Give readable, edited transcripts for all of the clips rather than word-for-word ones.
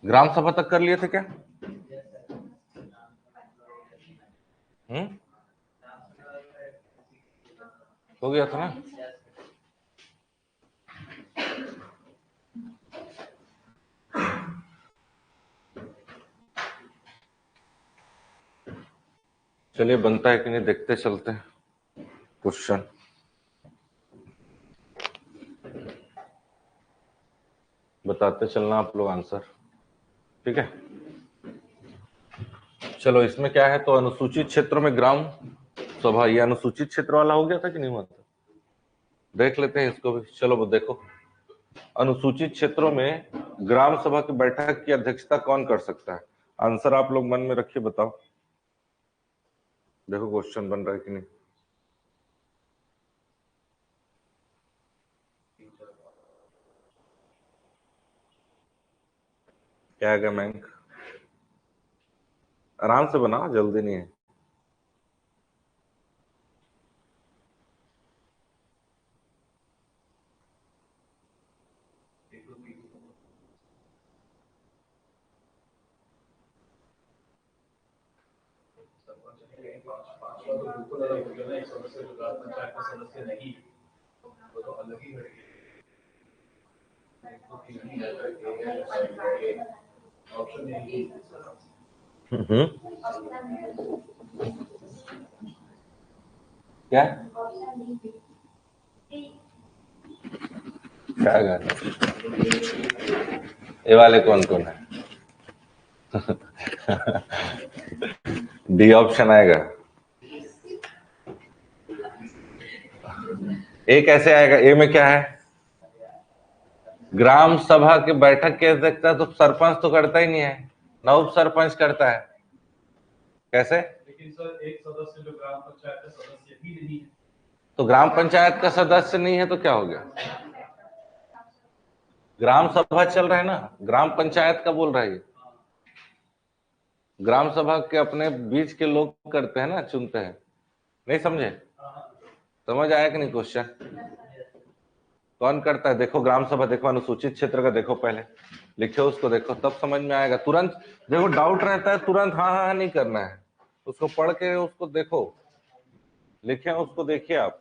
ग्राम सभा तक कर लिए थे क्या? हो गया था ना? चलिए बनता है कि नहीं देखते चलते हैं क्वेश्चन। बताते चलना आप लोग आंसर, ठीक है? चलो इसमें क्या है, तो अनुसूचित क्षेत्रों में ग्राम सभा, ये अनुसूचित क्षेत्र वाला हो गया था कि नहीं हुआ था? देख लेते हैं इसको भी। चलो वो देखो, अनुसूचित क्षेत्रों में ग्राम सभा की बैठक की अध्यक्षता कौन कर सकता है? आंसर आप लोग मन में रखिए, बताओ। देखो क्वेश्चन बन रहा है कि नहीं। क्या है मैंक? आराम से बनाओ, जल्दी नहीं है। क्या क्या गाना? ये वाले कौन कौन है? डी ऑप्शन आएगा। ए कैसे आएगा? ए में क्या है? ग्राम सभा की बैठक के अध्यक्षता तो सरपंच तो करता ही नहीं है, ना उप सरपंच करता है। कैसे? लेकिन सर एक सदस्य जो ग्राम पंचायत का सदस्य ही नहीं है। तो ग्राम पंचायत का सदस्य नहीं है तो क्या हो गया? ग्राम सभा चल रहा है ना, ग्राम पंचायत का बोल रहा है। ग्राम सभा के अपने बीच के लोग करते हैं ना, चुनते हैं। नहीं समझे? समझ आया कि नहीं क्वेश्चन? कौन करता है? देखो ग्राम सभा, देखो अनुसूचित क्षेत्र का, देखो पहले लिखे उसको, देखो तब समझ में आएगा। तुरंत देखो डाउट रहता है, तुरंत हाँ हाँ नहीं करना है, उसको पढ़ के उसको देखो, लिखे उसको देखिए आप।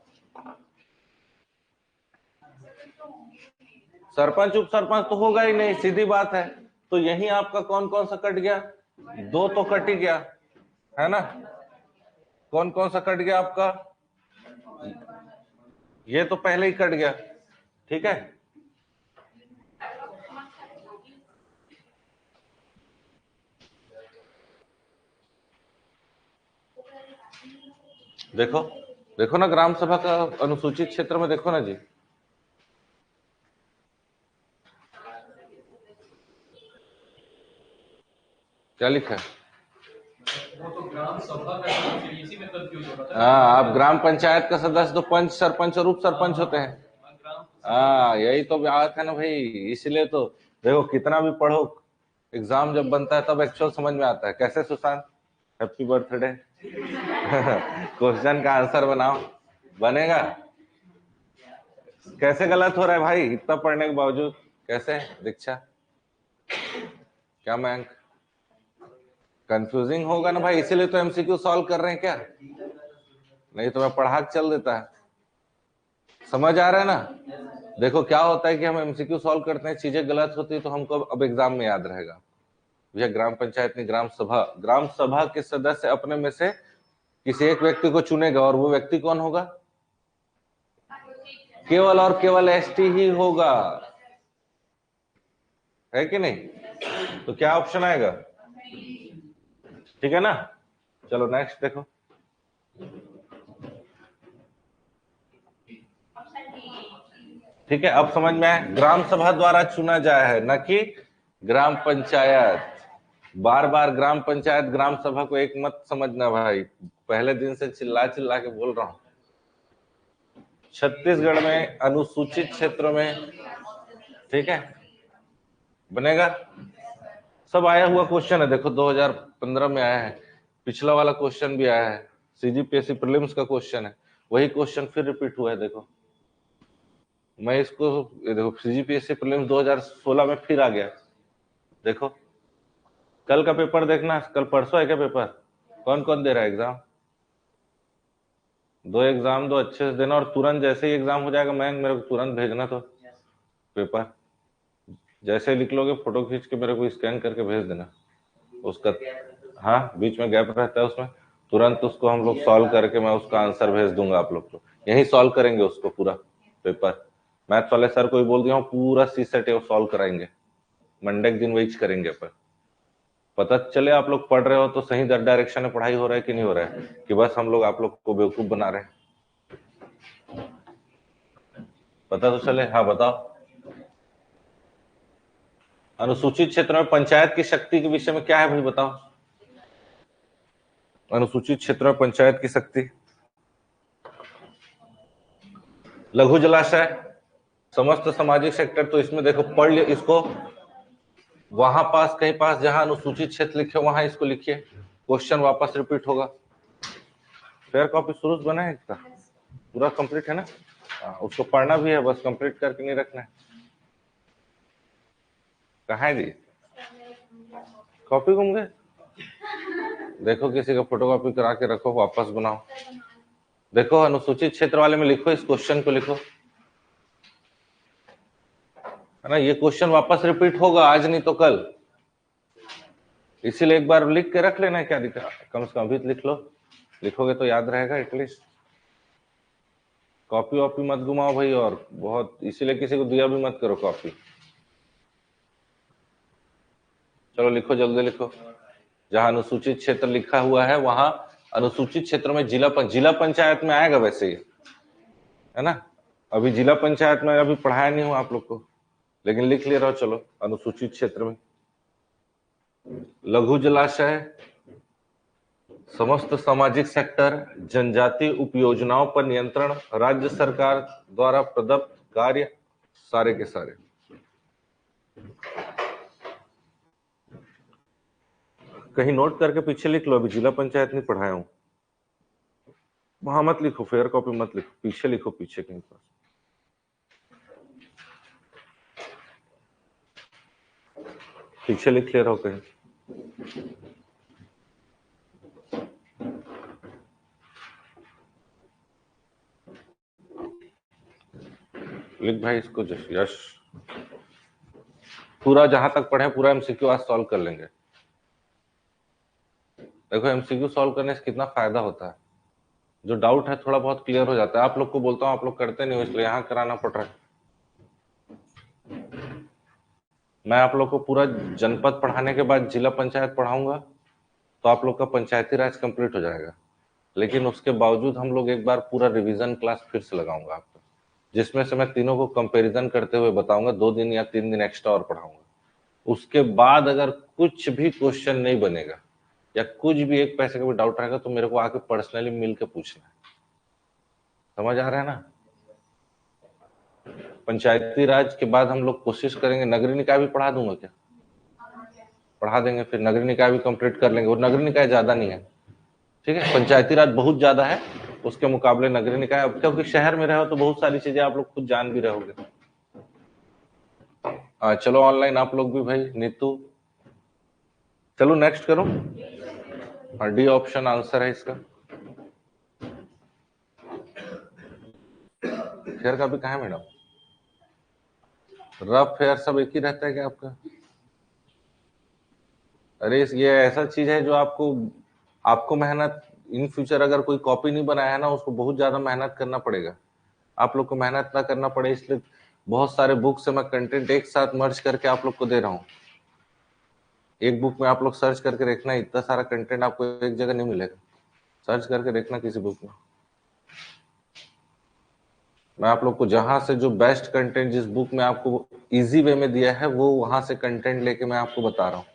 सरपंच उप सरपंच तो होगा ही नहीं, सीधी बात है। तो यही आपका कौन कौन सा कट गया? दो तो कट ही गया है ना। कौन कौन सा कट गया आपका? ये तो पहले ही कट गया, ठीक है। देखो देखो ना ग्राम सभा का अनुसूचित क्षेत्र में, देखो ना जी। क्या लिखा है? वो तो ग्राम सभा का इसी में कंफ्यूज हो रहा था। हाँ, आप ग्राम पंचायत का सदस्य तो पंच, सरपंच और उप सरपंच होते हैं। हाँ यही तो बात है ना भाई, इसलिए तो देखो कितना भी पढ़ो, एग्जाम जब बनता है तब एक्चुअल समझ में आता है। कैसे सुशांत? Happy birthday. क्वेश्चन का आंसर बनाओ, बनेगा? कैसे गलत हो रहा है भाई इतना पढ़ने के बावजूद? कैसे दीक्षा? क्या मैं कंफ्यूजिंग होगा ना भाई, इसीलिए तो एमसीक्यू सॉल्व कर रहे हैं क्या? नहीं तो मैं पढ़ा के चल देता है। समझ आ रहा है ना? देखो क्या होता है कि हम एमसीक्यू सॉल्व करते हैं, चीजें गलत होती है तो हमको अब एग्जाम में याद रहेगा। यह ग्राम पंचायत नहीं, ग्राम सभा। ग्राम सभा के सदस्य अपने में से किसी एक व्यक्ति को चुनेगा, और वो व्यक्ति कौन होगा? केवल और केवल एसटी ही होगा, है कि नहीं? तो क्या ऑप्शन आएगा? ठीक है ना। चलो नेक्स्ट देखो। ठीक है, अब समझ में आया, ग्राम सभा द्वारा चुना जाया है, न कि ग्राम पंचायत। बार बार ग्राम पंचायत ग्राम सभा को एक मत समझना भाई, पहले दिन से चिल्ला चिल्ला के बोल रहा हूं। छत्तीसगढ़ में अनुसूचित क्षेत्रों में, ठीक है, बनेगा। सब आया हुआ क्वेश्चन है, देखो 2015 में आया है, पिछला वाला क्वेश्चन भी आया है, सीजीपीएससी प्रीलिम्स का क्वेश्चन है, वही क्वेश्चन फिर रिपीट हुआ है। देखो मैं इसको, देखो सीजीपीएससी प्रीलिम्स 2016 में फिर आ गया, देखो कल का पेपर देखना, कल परसों है क्या पेपर? कौन कौन दे रहा है एग्जाम? 2 एग्जाम दो, अच्छे से देना, और तुरंत जैसे ही एग्जाम हो जाएगा मैं मेरे को तुरंत भेजना तो पेपर। जैसे ही लिख लोगे फोटो खींच के मेरे को स्कैन करके भेज देना उसका। हाँ, बीच में गैप रहता है उसमें, तुरंत उसको हम लोग सॉल्व करके मैं उसका आंसर भेज दूंगा आप लोग को। यही सॉल्व करेंगे उसको पूरा पेपर। मैथ्स वाले सर को भी बोल दिया हूँ, पूरा सी सेट सॉल्व कराएंगे, मंडे के दिन वही करेंगे अपन। पता चले आप लोग पढ़ रहे हो तो सही डायरेक्शन में पढ़ाई हो रहा है कि नहीं हो रहा है, कि बस हम लोग आप लोग को बेवकूफ बना रहे हैं। पता तो चले। हाँ बताओ। अनुसूचित क्षेत्र में पंचायत की शक्ति के विषय में क्या है भाई, बताओ। अनुसूचित क्षेत्र में पंचायत की शक्ति, लघु जलाशय, समस्त सामाजिक सेक्टर। तो इसमें देखो पढ़ लियो इसको, वहां पास कहीं पास जहां अनुसूचित क्षेत्र लिखे वहां इसको लिखिए, क्वेश्चन वापस रिपीट होगा। फेयर कॉपी शुरू से बना है इसका, पूरा कंप्लीट है ना? उसको पढ़ना भी है, बस कंप्लीट करके नहीं रखना है। कहाँ है जी कॉपी? घूम गए? देखो किसी का फोटो कॉपी करा के रखो, वापस बनाओ। देखो अनुसूचित क्षेत्र वाले में लिखो, इस क्वेश्चन को लिखो, है ना? ये क्वेश्चन वापस रिपीट होगा, आज नहीं तो कल, इसीलिए एक बार लिख के रख लेना है, क्या दिक्कत, कम से कम अभी लिख लो, लिखोगे तो याद रहेगा एटलीस्ट। कॉपी वॉपी मत घुमाओ भाई, और बहुत इसीलिए किसी को दिया भी मत करो कॉपी। चलो लिखो, जल्दी लिखो। जहां अनुसूचित क्षेत्र लिखा हुआ है वहां अनुसूचित क्षेत्र में जिला पंचायत में आएगा वैसे ही, है ना? अभी जिला पंचायत में अभी पढ़ाया नहीं हूं आप लोग को, लेकिन लिख ले रहा हो। चलो अनुसूचित क्षेत्र में लघु जलाशय, समस्त सामाजिक सेक्टर, जनजातीय उपयोजनाओं पर नियंत्रण, राज्य सरकार द्वारा प्रदत्त कार्य, सारे के सारे। कहीं नोट करके पीछे लिख लो, अभी जिला पंचायत नहीं पढ़ाया हूं, वहां मत लिखो, फेयर कॉपी मत लिखो, पीछे लिखो, पीछे कहीं पर। पीछे लिख ले रहा हो कहीं। लिख भाई इसको, यश। पूरा जहां तक पढ़े पूरा एमसीक्यू आज सॉल्व कर लेंगे। देखो एमसीक्यू सॉल्व करने से कितना फायदा होता है, जो डाउट है थोड़ा बहुत क्लियर हो जाता है। आप लोग को बोलता हूँ, आप लोग करते नहीं हो, इसलिए यहाँ कराना पड़ रहा है। मैं आप लोग को पूरा जनपद पढ़ाने के बाद जिला पंचायत पढ़ाऊंगा, तो आप लोग का पंचायती राज कंप्लीट हो जाएगा। लेकिन उसके बावजूद हम लोग एक बार पूरा रिवीजन क्लास फिर से लगाऊंगा आपको, जिसमें से मैं तीनों को कंपैरिजन करते हुए बताऊंगा, 2 दिन या 3 दिन एक्स्ट्रा और पढ़ाऊंगा। उसके बाद अगर कुछ भी क्वेश्चन नहीं बनेगा या कुछ भी एक पैसे का भी डाउट रहेगा तो मेरे को आके पर्सनली मिल के पूछना है। समझ आ रहा है ना? पंचायती राज के बाद हम लोग कोशिश करेंगे, नगरीय निकाय भी पढ़ा दूंगा क्या? पढ़ा देंगे, फिर नगरीय निकाय भी कंप्लीट कर लेंगे। और नगरीय निकाय ज्यादा नहीं है, ठीक है, पंचायती राज बहुत ज्यादा है उसके मुकाबले नगरीय निकाय। अब क्योंकि शहर में रहो तो बहुत सारी चीजें आप लोग खुद जान भी रहोगे। चलो ऑनलाइन आप लोग भी भाई, नीतू। चलो नेक्स्ट करो। डी ऑप्शन आंसर है इसका। फेयर का भी कहा है मैडम? रफ फेयर सब एक ही रहता है क्या आपका? अरे ये ऐसा चीज है जो आपको आपको मेहनत, इन फ्यूचर अगर कोई कॉपी नहीं बनाया है ना, उसको बहुत ज्यादा मेहनत करना पड़ेगा। आप लोग को मेहनत ना करना पड़े इसलिए बहुत सारे बुक से मैं कंटेंट एक साथ मर्ज करके आप लोग को दे रहा हूँ। एक बुक में आप लोग सर्च करके देखना, इतना सारा कंटेंट आपको एक जगह नहीं मिलेगा। सर्च करके देखना किसी बुक में। मैं आप लोग को जहां से जो बेस्ट कंटेंट जिस बुक में आपको इजी वे में दिया है, वो वहां से कंटेंट लेके मैं आपको बता रहा हूँ।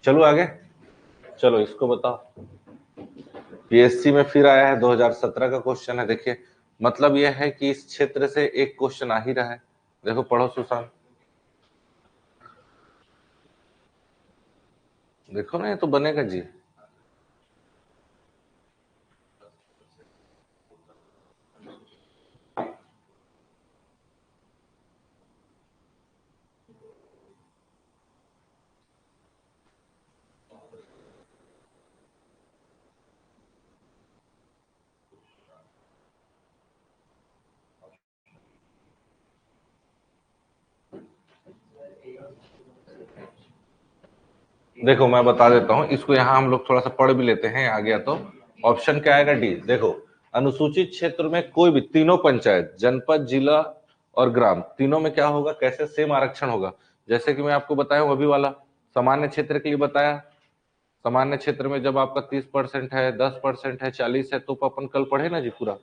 चलो आगे। चलो इसको बताओ। पीएससी में फिर आया है, 2017 का क्वेश्चन है। देखिए मतलब यह है कि इस क्षेत्र से एक क्वेश्चन आ ही रहा है। देखो पढ़ो सुशांत, देखो ना, ये तो बनेगा जी। देखो मैं बता देता हूं इसको, यहाँ हम लोग थोड़ा सा पढ़ भी लेते हैं। आ गया तो ऑप्शन क्या आएगा? डी। देखो अनुसूचित क्षेत्र में कोई भी तीनों पंचायत, जनपद, जिला और ग्राम, तीनों में क्या होगा, कैसे सेम आरक्षण होगा। जैसे कि मैं आपको बताया हूं अभी वाला, सामान्य क्षेत्र के लिए बताया। सामान्य क्षेत्र में जब आपका 30% है, 10% है, 40 है, तो अपन कल पढ़े ना जी पूरा।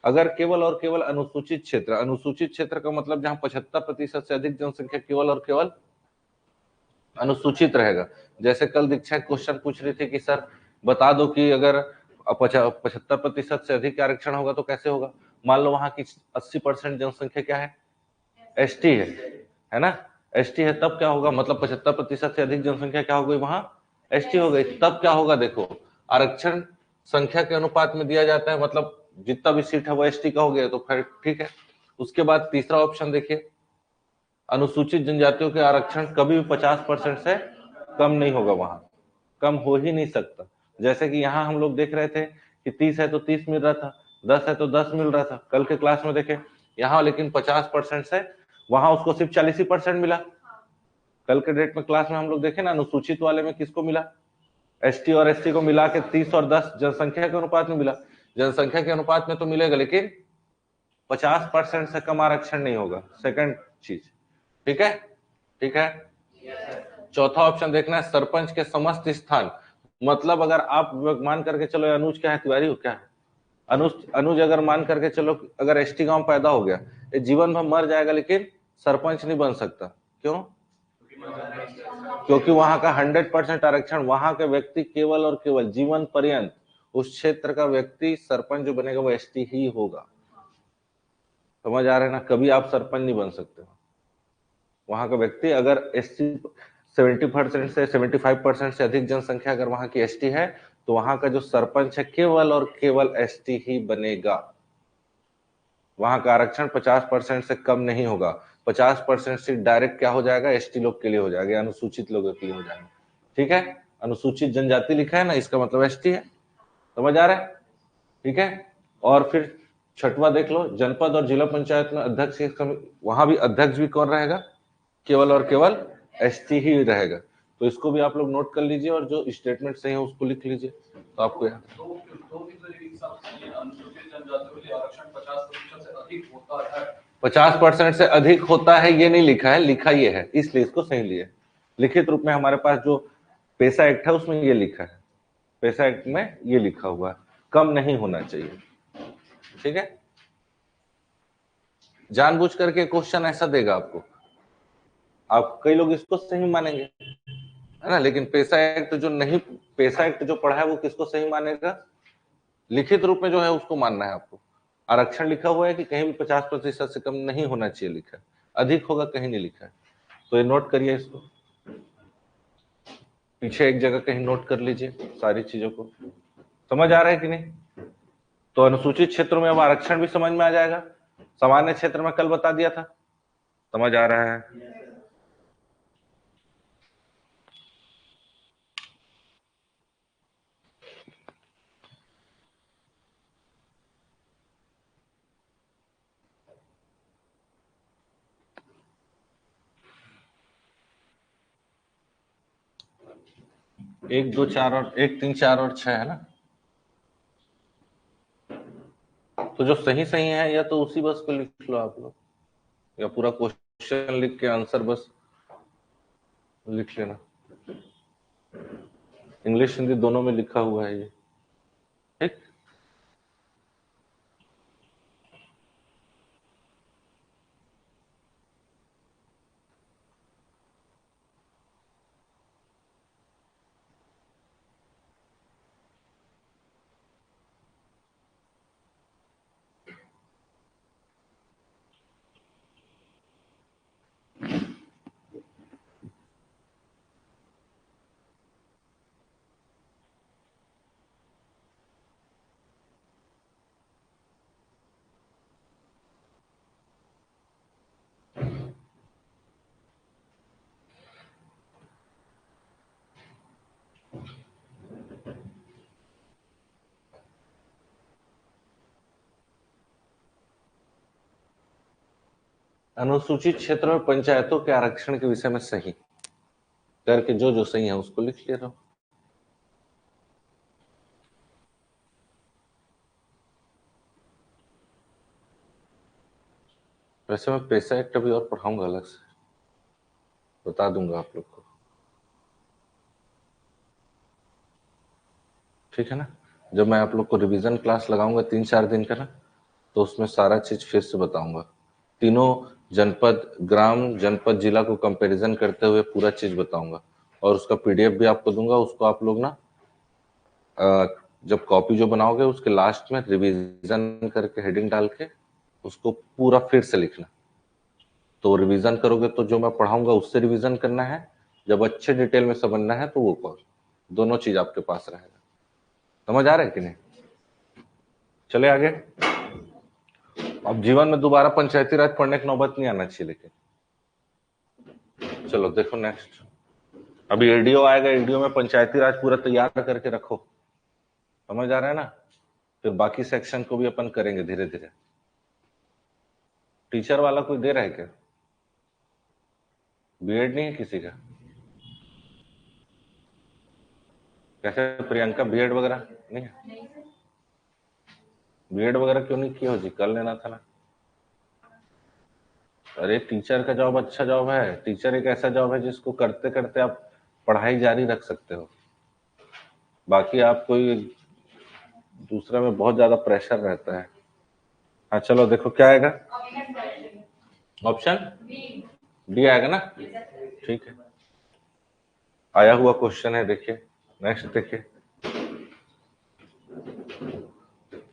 अगर केवल और केवल अनुसूचित क्षेत्र, अनुसूचित क्षेत्र का मतलब जहां 75% से अधिक जनसंख्या केवल और केवल अनुसूचित रहेगा। जैसे कल दीक्षा क्वेश्चन पूछ रही थी कि सर बता दो कि अगर 75% से अधिक आरक्षण होगा तो कैसे होगा। मान लो वहां की 80% जनसंख्या क्या है, एसटी है ना। एसटी है तब क्या होगा, मतलब 75% से अधिक जनसंख्या क्या हो गई वहां, एसटी हो गई। तब क्या होगा, देखो आरक्षण संख्या के अनुपात में दिया जाता है, मतलब जितना भी सीट है वो एसटी का हो गया, तो फिर ठीक है। उसके बाद तीसरा ऑप्शन देखिए, अनुसूचित जनजातियों के आरक्षण कभी भी 50% से कम नहीं होगा, वहां कम हो ही नहीं सकता। जैसे कि यहाँ हम लोग देख रहे थे कि 30 है तो 30 मिल रहा था, 10 है तो 10 मिल रहा था कल के क्लास में देखे। यहाँ लेकिन 50% से वहां उसको सिर्फ 40% मिला। कल के डेट में क्लास में हम लोग देखे ना, अनुसूचित वाले में किसको मिला, एसटी और एसटी को मिला के 30 और 10 जनसंख्या के अनुपात में मिला। जनसंख्या के अनुपात में तो मिलेगा, लेकिन 50% से कम आरक्षण नहीं होगा। सेकंड चीज, ठीक है, ठीक है। चौथा ऑप्शन देखना है, सरपंच के समस्त स्थान, मतलब अगर आप मान करके चलो अनुज क्या है, तिवारी हो क्या है, अनुज, अनुज अगर मान करके चलो अगर एसटी गांव पैदा हो गया, ये जीवन भर मर जाएगा लेकिन सरपंच नहीं बन सकता। क्यों? क्योंकि वहां का 100% आरक्षण, वहां के व्यक्ति केवल और केवल जीवन पर्यंत उस क्षेत्र का व्यक्ति सरपंच जो बनेगा वो एसटी ही होगा। समझ आ रहा है ना, कभी आप सरपंच नहीं बन सकते। वहां का व्यक्ति अगर एसटी 70% से 75% से अधिक जनसंख्या अगर वहां की एसटी है, तो वहां का जो सरपंच है केवल और केवल एसटी ही बनेगा। वहां का आरक्षण 50% से कम नहीं होगा। 50% से डायरेक्ट क्या हो जाएगा, एसटी लोग के लिए हो जाएगा, अनुसूचित लोगों के लिए हो जाएगा। ठीक है, अनुसूचित जनजाति लिखा है ना, इसका मतलब एसटी है। समझ आ रहा है? ठीक है। और फिर छठवा देख लो, जनपद और जिला पंचायत में अध्यक्ष, वहां भी अध्यक्ष भी कौन रहेगा, केवल और केवल एसटी ही रहेगा। तो इसको भी आप लोग नोट कर लीजिए और जो स्टेटमेंट सही है उसको लिख लीजिए, तो आपको यहाँ 50% से अधिक होता है ये नहीं लिखा है, लिखा ये है, इसलिए इसको सही लिए। लिखित रूप में हमारे पास जो पैसा एक्ट है उसमें ये लिखा है, पैसा एक्ट में ये लिखा हुआ है, कम नहीं होना चाहिए। ठीक है, जानबूझ करके क्वेश्चन ऐसा देगा आपको, आप कई लोग इसको सही मानेंगे, है ना, लेकिन पैसा एक्ट जो नहीं, पैसा एक्ट जो पढ़ा है वो किसको सही मानेगा, लिखित रूप में जो है उसको मानना है आपको। आरक्षण लिखा हुआ है कि कहीं भी 50% से कम नहीं होना चाहिए लिखा है, अधिक होगा कहीं नहीं लिखा है, तो ये नोट करिए इसको, पीछे एक जगह कहीं नोट कर लीजिए सारी चीजों को। समझ आ रहा है कि नहीं? तो अनुसूचित क्षेत्रों में अब आरक्षण भी समझ में आ जाएगा, सामान्य क्षेत्र में कल बता दिया था। समझ आ रहा है? एक दो चार और एक तीन चार और छह है ना, तो जो सही सही है या तो उसी बस को लिख लो आप लोग, या पूरा क्वेश्चन लिख के आंसर बस लिख लेना। इंग्लिश हिंदी दोनों में लिखा हुआ है ये, ठीक। अनुसूचित क्षेत्र में पंचायतों के आरक्षण के विषय में सही, करके जो जो सही है उसको लिख ले रहा हूं। वैसे मैं पैसा एक्ट अभी और पढ़ाऊंगा, अलग से बता दूंगा आप लोग को, ठीक है ना। जब मैं आप लोग को रिवीजन क्लास लगाऊंगा 3-4 दिन का ना, तो उसमें सारा चीज फिर से बताऊंगा। तीनों जनपद, ग्राम, जनपद, जिला को कंपैरिजन करते हुए पूरा चीज बताऊंगा, और उसका पीडीएफ भी आपको दूंगा। उसको आप लोग ना जब कॉपी जो बनाओगे उसके लास्ट में रिवीजन करके हेडिंग डाल के उसको पूरा फिर से लिखना। तो रिवीजन करोगे तो जो मैं पढ़ाऊंगा उससे रिवीजन करना है, जब अच्छे डिटेल में समझना है तो वो करो, दोनों चीज आपके पास रहेगा। समझ आ रहा है कि नहीं? चले आगे। अब जीवन में दोबारा पंचायती राज पढ़ने की नौबत नहीं आना चाहिए, लेकिन चलो देखो नेक्स्ट। अभी एडीओ आएगा, एडीओ में पंचायती राज पूरा तैयार करके रखो। समझ आ रहा है ना? फिर बाकी सेक्शन को भी अपन करेंगे धीरे धीरे। टीचर वाला कोई दे रहा है क्या? बीएड नहीं है किसी का? कैसे प्रियंका, बीएड वगैरह नहीं है? बीएड वगैरह क्यों नहीं किया हो जी? कर लेना था ना। अरे टीचर का जॉब अच्छा जॉब है। टीचर एक ऐसा जॉब है जिसको करते करते आप पढ़ाई जारी रख सकते हो। बाकी आप कोई दूसरा में बहुत ज्यादा प्रेशर रहता है। हाँ चलो देखो क्या आएगा। ऑप्शन डी आएगा ना? ठीक है, आया हुआ क्वेश्चन है, देखिए नेक्स्ट देखिए।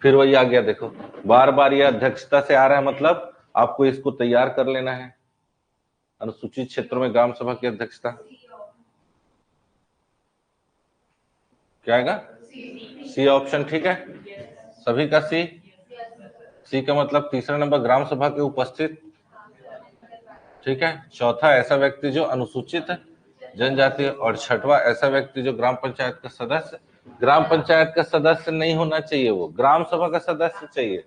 फिर वही आ गया, देखो बार बार ये अध्यक्षता से आ रहा है, मतलब आपको इसको तैयार कर लेना है। अनुसूचित क्षेत्रों में ग्राम सभा की अध्यक्षता क्या आएगा? सी ऑप्शन, ठीक है सभी का सी। सी का मतलब तीसरा नंबर ग्राम सभा के उपस्थित, ठीक है। चौथा ऐसा व्यक्ति जो अनुसूचित जनजाति, और छठवां ऐसा व्यक्ति जो ग्राम पंचायत का सदस्य। ग्राम पंचायत का सदस्य नहीं होना चाहिए, वो ग्राम सभा का सदस्य चाहिए।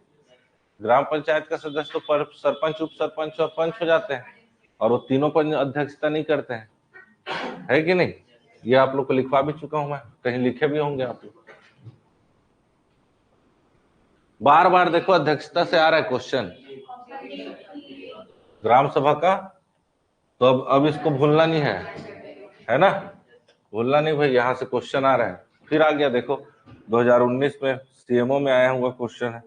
ग्राम पंचायत का सदस्य तो सरपंच, उप सरपंच और पंच हो जाते हैं, और वो तीनों पर अध्यक्षता नहीं करते हैं, है कि नहीं? ये आप लोग को लिखवा भी चुका हूं मैं, कहीं लिखे भी होंगे आप लोग। बार बार देखो अध्यक्षता से आ रहा है क्वेश्चन ग्राम सभा का, तो अब इसको भूलना नहीं है ना? भूलना नहीं भाई, यहां से क्वेश्चन आ रहा है। फिर आ गया देखो 2019 में सीएमओ में आया हुआ क्वेश्चन है।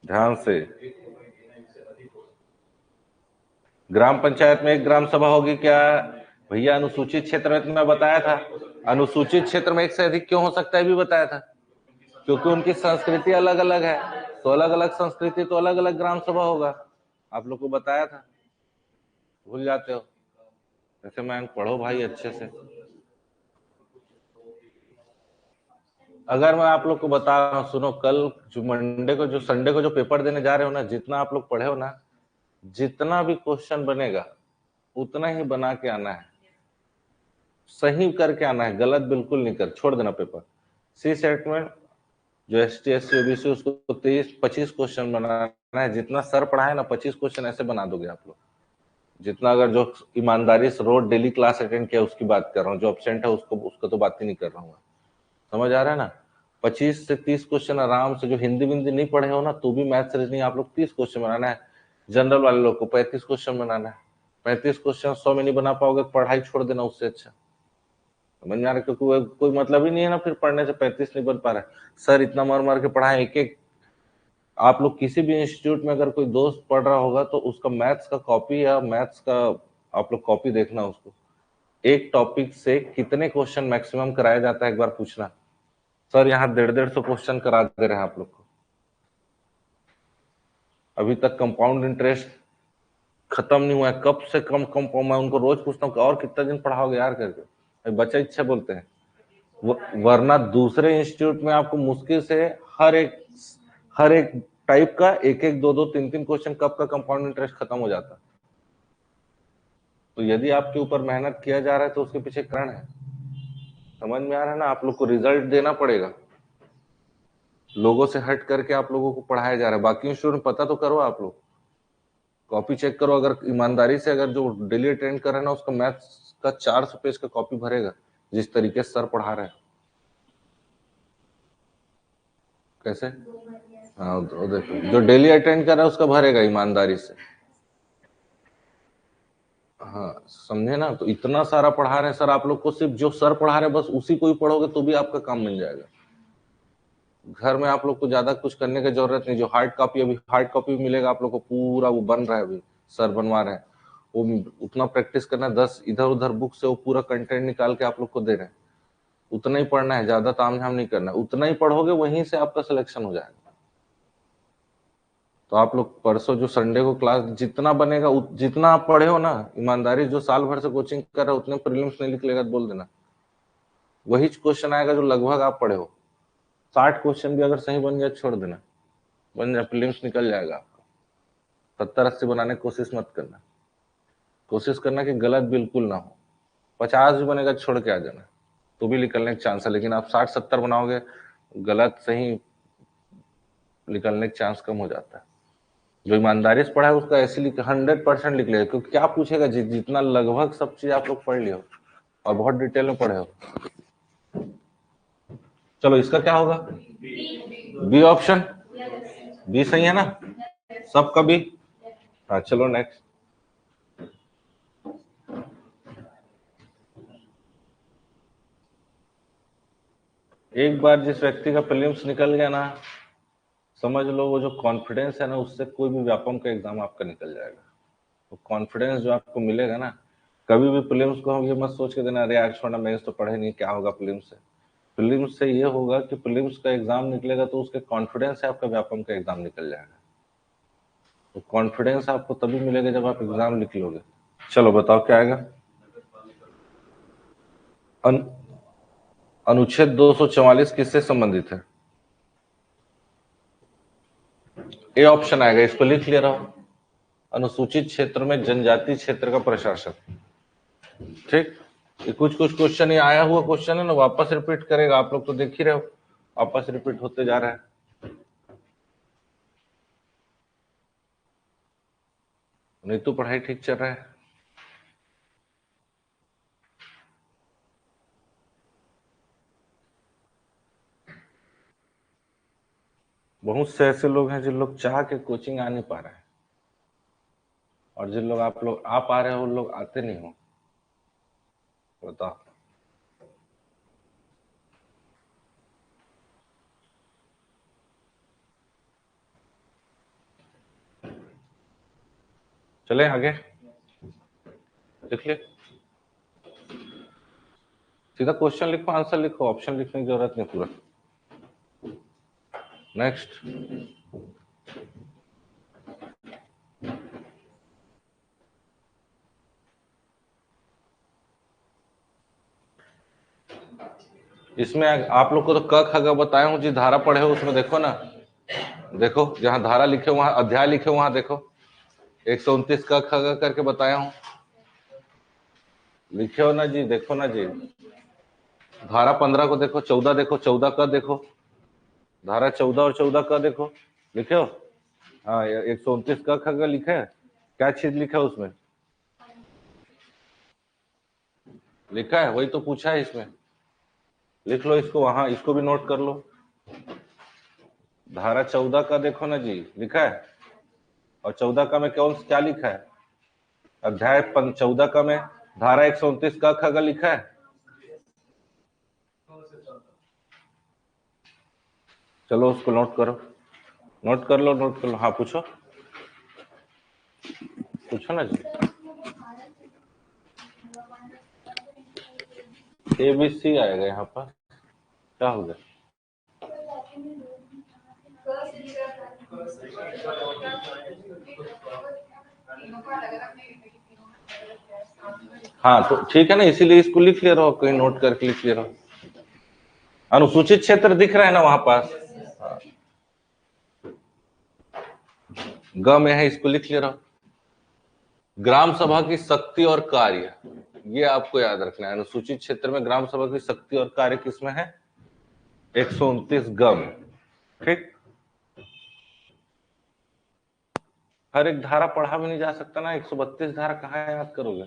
ध्यान से, ग्राम पंचायत में एक ग्राम सभा होगी क्या भैया? अनुसूचित क्षेत्र में तो मैं बताया था, अनुसूचित क्षेत्र में एक से अधिक क्यों हो सकता है भी बताया था, क्योंकि उनकी संस्कृति अलग अलग है। तो अलग अलग संस्कृति तो अलग अलग ग्राम सभा होगा, आप लोग को बताया था, भूल जाते हो। ऐसे मैं पढ़ो भाई अच्छे से। अगर मैं आप लोग को बता रहा हूँ, सुनो, कल जो मंडे को, जो संडे को जो पेपर देने जा रहे हो ना, जितना आप लोग पढ़े हो ना, जितना भी क्वेश्चन बनेगा उतना ही बना के आना है, सही करके आना है, गलत बिल्कुल नहीं कर छोड़ देना पेपर। सी सेट में जो ST/SC OBC उसको 23-25 क्वेश्चन बनाना है। जितना सर पढ़ाए ना 25 क्वेश्चन ऐसे बना दोगे आप लोग। जितना, अगर जो ईमानदारी से रोज डेली क्लास अटेंड किया उसकी बात कर रहा हूँ, जो एब्सेंट है उसको, उसका तो बात ही नहीं कर रहा हूँ। समझ आ रहा है ना? 25 से 30 क्वेश्चन आराम से, जो हिंदी विंदी नहीं पढ़े हो ना तो भी मैथ रीजनिंग आप लोग 30 क्वेश्चन बनाना है। जनरल वाले लोग को 35 क्वेश्चन बनाना है। 35 क्वेश्चन 100 में नहीं बना पाओगे, पढ़ाई छोड़ देना, उससे अच्छा। समझ में आ रहा है? क्योंकि कोई मतलब ही नहीं है ना फिर पढ़ने से, 35 नहीं बन पा रहा है। सर इतना मर मर के पढ़ाए, एक एक, आप लोग किसी भी इंस्टीट्यूट में अगर कोई दोस्त पढ़ रहा होगा तो उसका मैथ्स का कॉपी या मैथ्स का आप लोग कॉपी देखना, उसको एक टॉपिक से कितने क्वेश्चन मैक्सिमम कराया जाता है एक बार पूछना। सर यहाँ 150-150 क्वेश्चन करा दे रहे हैं आप लोग को। अभी तक कंपाउंड इंटरेस्ट खत्म नहीं हुआ है, कब से कम कंपाउंड, मैं उनको रोज पूछता हूँ और कितना दिन पढ़ाओगे यार करके, बच्चा इच्छा बोलते हैं। वरना दूसरे इंस्टीट्यूट में आपको मुश्किल से हर एक टाइप का एक एक, दो दो, तीन तीन क्वेश्चन कब का कंपाउंड इंटरेस्ट खत्म हो जाता। तो यदि आपके ऊपर मेहनत किया जा रहा है तो उसके पीछे कारण है। समझ में आ रहा है ना? आप लोग को रिजल्ट देना पड़ेगा। लोगों से हट करके आप लोगों को पढ़ाया जा रहा है। बाकी इंस्टीट्यूट में पता तो करो, आप लोग कॉपी चेक करो। अगर ईमानदारी से अगर जो डेली अटेंड कर रहे हैं ना, उसका मैथ्स का 400 पेज का कॉपी भरेगा, जिस तरीके से सर पढ़ा रहे हैं। कैसे? हाँ, तो देखो, जो डेली अटेंड कर रहा है उसका भरेगा ईमानदारी से। हाँ, समझे ना? तो इतना सारा पढ़ा रहे हैं सर आप लोग को, सिर्फ जो सर पढ़ा रहे हैं बस उसी को ही पढ़ोगे तो भी आपका काम मिल जाएगा। घर में आप लोग को ज्यादा कुछ करने की जरूरत नहीं। जो हार्ड कॉपी, अभी हार्ड कॉपी मिलेगा आप लोग को, पूरा वो बन रहा है, अभी सर बनवा रहे हैं, वो उतना प्रैक्टिस करना है। 10 इधर उधर बुक से वो पूरा कंटेंट निकाल के आप लोग को दे रहे हैं, उतना ही पढ़ना है, ज्यादा तामझाम नहीं करना। उतना ही पढ़ोगे, वहीं से आपका सिलेक्शन हो जाएगा। तो आप लोग परसों जो संडे को क्लास जितना बनेगा, जितना आप पढ़े हो ना, ईमानदारी जो साल भर से कोचिंग कर रहे हो, उतने प्रीलिम्स नहीं निकलेगा तो बोल देना। वही क्वेश्चन आएगा जो लगभग आप पढ़े हो। 60 क्वेश्चन भी अगर सही बन गया छोड़ देना, बन जाए, प्रीलिम्स निकल जाएगा आपका। 70-80 बनाने की कोशिश मत करना। कोशिश करना कि गलत बिल्कुल ना हो। 50 भी बनेगा छोड़ के आ जाना, तो भी निकलने का चांस है। लेकिन आप 60-70 बनाओगे, गलत सही निकलने का चांस कम हो जाता है। जो ईमानदारी से पढ़ा है उसका ऐसे 100% लिख लेगा, क्योंकि क्या पूछेगा, जितना लगभग सब चीज आप लोग पढ़ लियो और बहुत डिटेल में पढ़े हो। चलो, इसका क्या होगा? B option. बी सही है ना? सबका बी। हाँ, चलो नेक्स्ट। एक बार जिस व्यक्ति का प्रीलिम्स निकल गया ना, समझ लो वो जो कॉन्फिडेंस है ना, उससे कोई भी व्यापम का एग्जाम आपका निकल जाएगा। तो कॉन्फिडेंस जो आपको मिलेगा ना, कभी भी प्रीलिम्स को हम ये मत सोच के देना, अरे यार छोड़ना, मेंस तो पढ़े नहीं, क्या होगा प्रीलिम्स से। प्रीलिम्स से ये होगा कि प्रीलिम्स का एग्जाम निकलेगा तो उसके कॉन्फिडेंस से आपका व्यापम का एग्जाम निकल जाएगा। तो कॉन्फिडेंस आपको तभी मिलेगा जब आप एग्जाम लिख लोगे। चलो बताओ क्या आएगा। अनुच्छेद 244 किससे संबंधित है? ए ऑप्शन आएगा, इसको लिख ले रहा हूं। अनुसूचित क्षेत्र में जनजाति क्षेत्र का प्रशासन। ठीक, ये कुछ कुछ क्वेश्चन, ये आया हुआ क्वेश्चन है ना, वापस रिपीट करेगा। आप लोग तो देख ही रहे हो, वापस रिपीट होते जा रहा है। नहीं तो पढ़ाई ठीक चल रहा है। बहुत से ऐसे लोग हैं जिन लोग चाह के कोचिंग आ नहीं पा रहे हैं, और जिन लोग आप लोग आ पा रहे हो उन लोग आते नहीं हो। बताओ। चले आगे, लिख ले, सीधा क्वेश्चन लिखो, आंसर लिखो, ऑप्शन लिखने की जरूरत नहीं पूरा। नेक्स्ट। इसमें आप लोग को तो क ख ग बताया हूं, जी धारा पढ़े हो उसमें देखो ना, देखो जहां धारा लिखे वहां अध्याय लिखे, वहां देखो 129 क ख ग करके बताया हूं, लिखे हो ना जी, देखो ना जी। धारा 15 को देखो, 14 देखो, 14 क देखो, धारा 14 और 14 क देखो, लिखे हो? हाँ, 129 क ख ग लिखे है, क्या चीज लिखा है उसमें? लिखा है, वही तो पूछा है इसमें। लिख लो इसको, वहां इसको भी नोट कर लो। धारा 14 का देखो ना जी, लिखा है। और 14 का में कौन क्या लिखा है? अध्याय 14 का में धारा 129 का ख ग लिखा है। चलो उसको नोट करो, नोट कर लो, नोट कर लो। हाँ पूछो, पूछो ना जी। ABC आएगा यहाँ पर, क्या हो गया? हाँ तो ठीक है ना, इसीलिए इसको लिख ले रहा हो, कहीं नोट करके लिख ले रहा हो। अनुसूचित क्षेत्र दिख रहा है ना वहां पास, हाँ। ग में है, इसको लिख ले रहा हो। ग्राम सभा की शक्ति और कार्य, ये आपको याद रखना है। अनुसूचित क्षेत्र में ग्राम सभा की शक्ति और कार्य किसमें है? 129 ग में। ठीक, हर एक धारा पढ़ा भी नहीं जा सकता ना, 132 धारा कहाँ याद करोगे,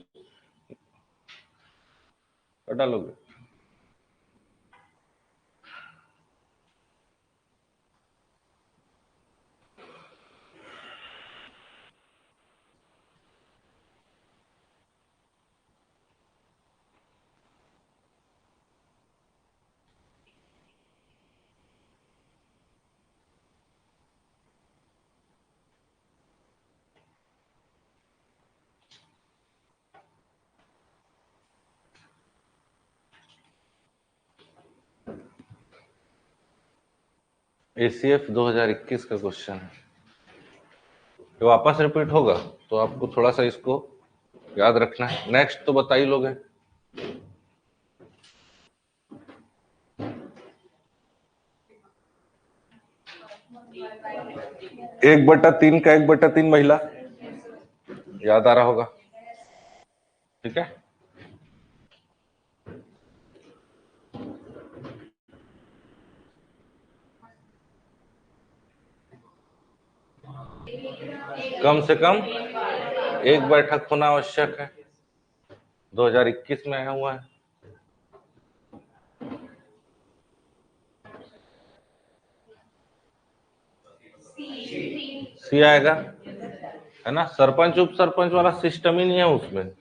कर डालोगे। ACF 2021 का क्वेश्चन है, तो वापस रिपीट होगा तो आपको थोड़ा सा इसको याद रखना है। नेक्स्ट तो बता ही लोगे। 1/3 का 1/3 महिला, याद आ रहा होगा, ठीक है। कम से कम एक बैठक होना आवश्यक है, 2021 में आया हुआ है। सी आएगा, है ना। सरपंच उप सरपंच वाला सिस्टम ही नहीं है उसमें।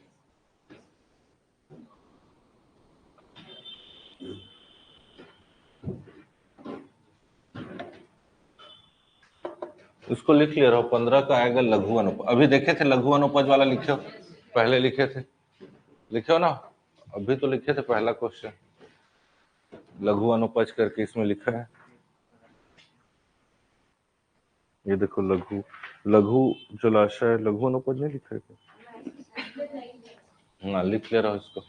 इसको लिख ले रहा हूं, 15 का आएगा लघु अनुपज। अभी देखे थे लघु अनुपज वाला, लिखे हो, पहले लिखे थे, लिखे हो ना, अभी तो लिखे थे पहला क्वेश्चन लघु अनुपज करके इसमें लिखा है। ये देखो लघु, लघु जलाशय लघु अनुपज नहीं लिखा है क्या? हाँ, लिख ले रहा हूं इसको।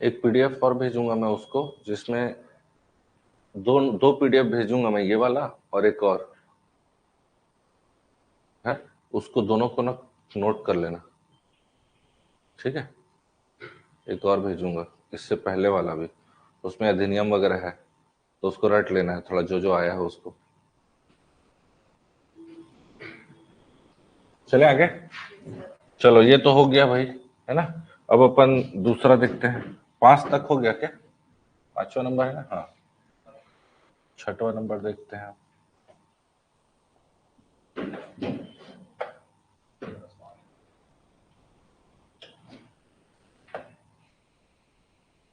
एक PDF और भेजूंगा मैं उसको, जिसमें दो दो PDF भेजूंगा मैं, ये वाला और एक और है, उसको दोनों को ना नोट कर लेना, ठीक है। एक और भेजूंगा इससे पहले वाला भी, उसमें अधिनियम वगैरह है, तो उसको रट लेना है थोड़ा, जो जो आया है उसको। चले आगे, चलो ये तो हो गया भाई, है ना। अब अपन दूसरा देखते हैं। 5 तक हो गया क्या? 5वां नंबर है ना, हाँ। 6वां नंबर देखते हैं।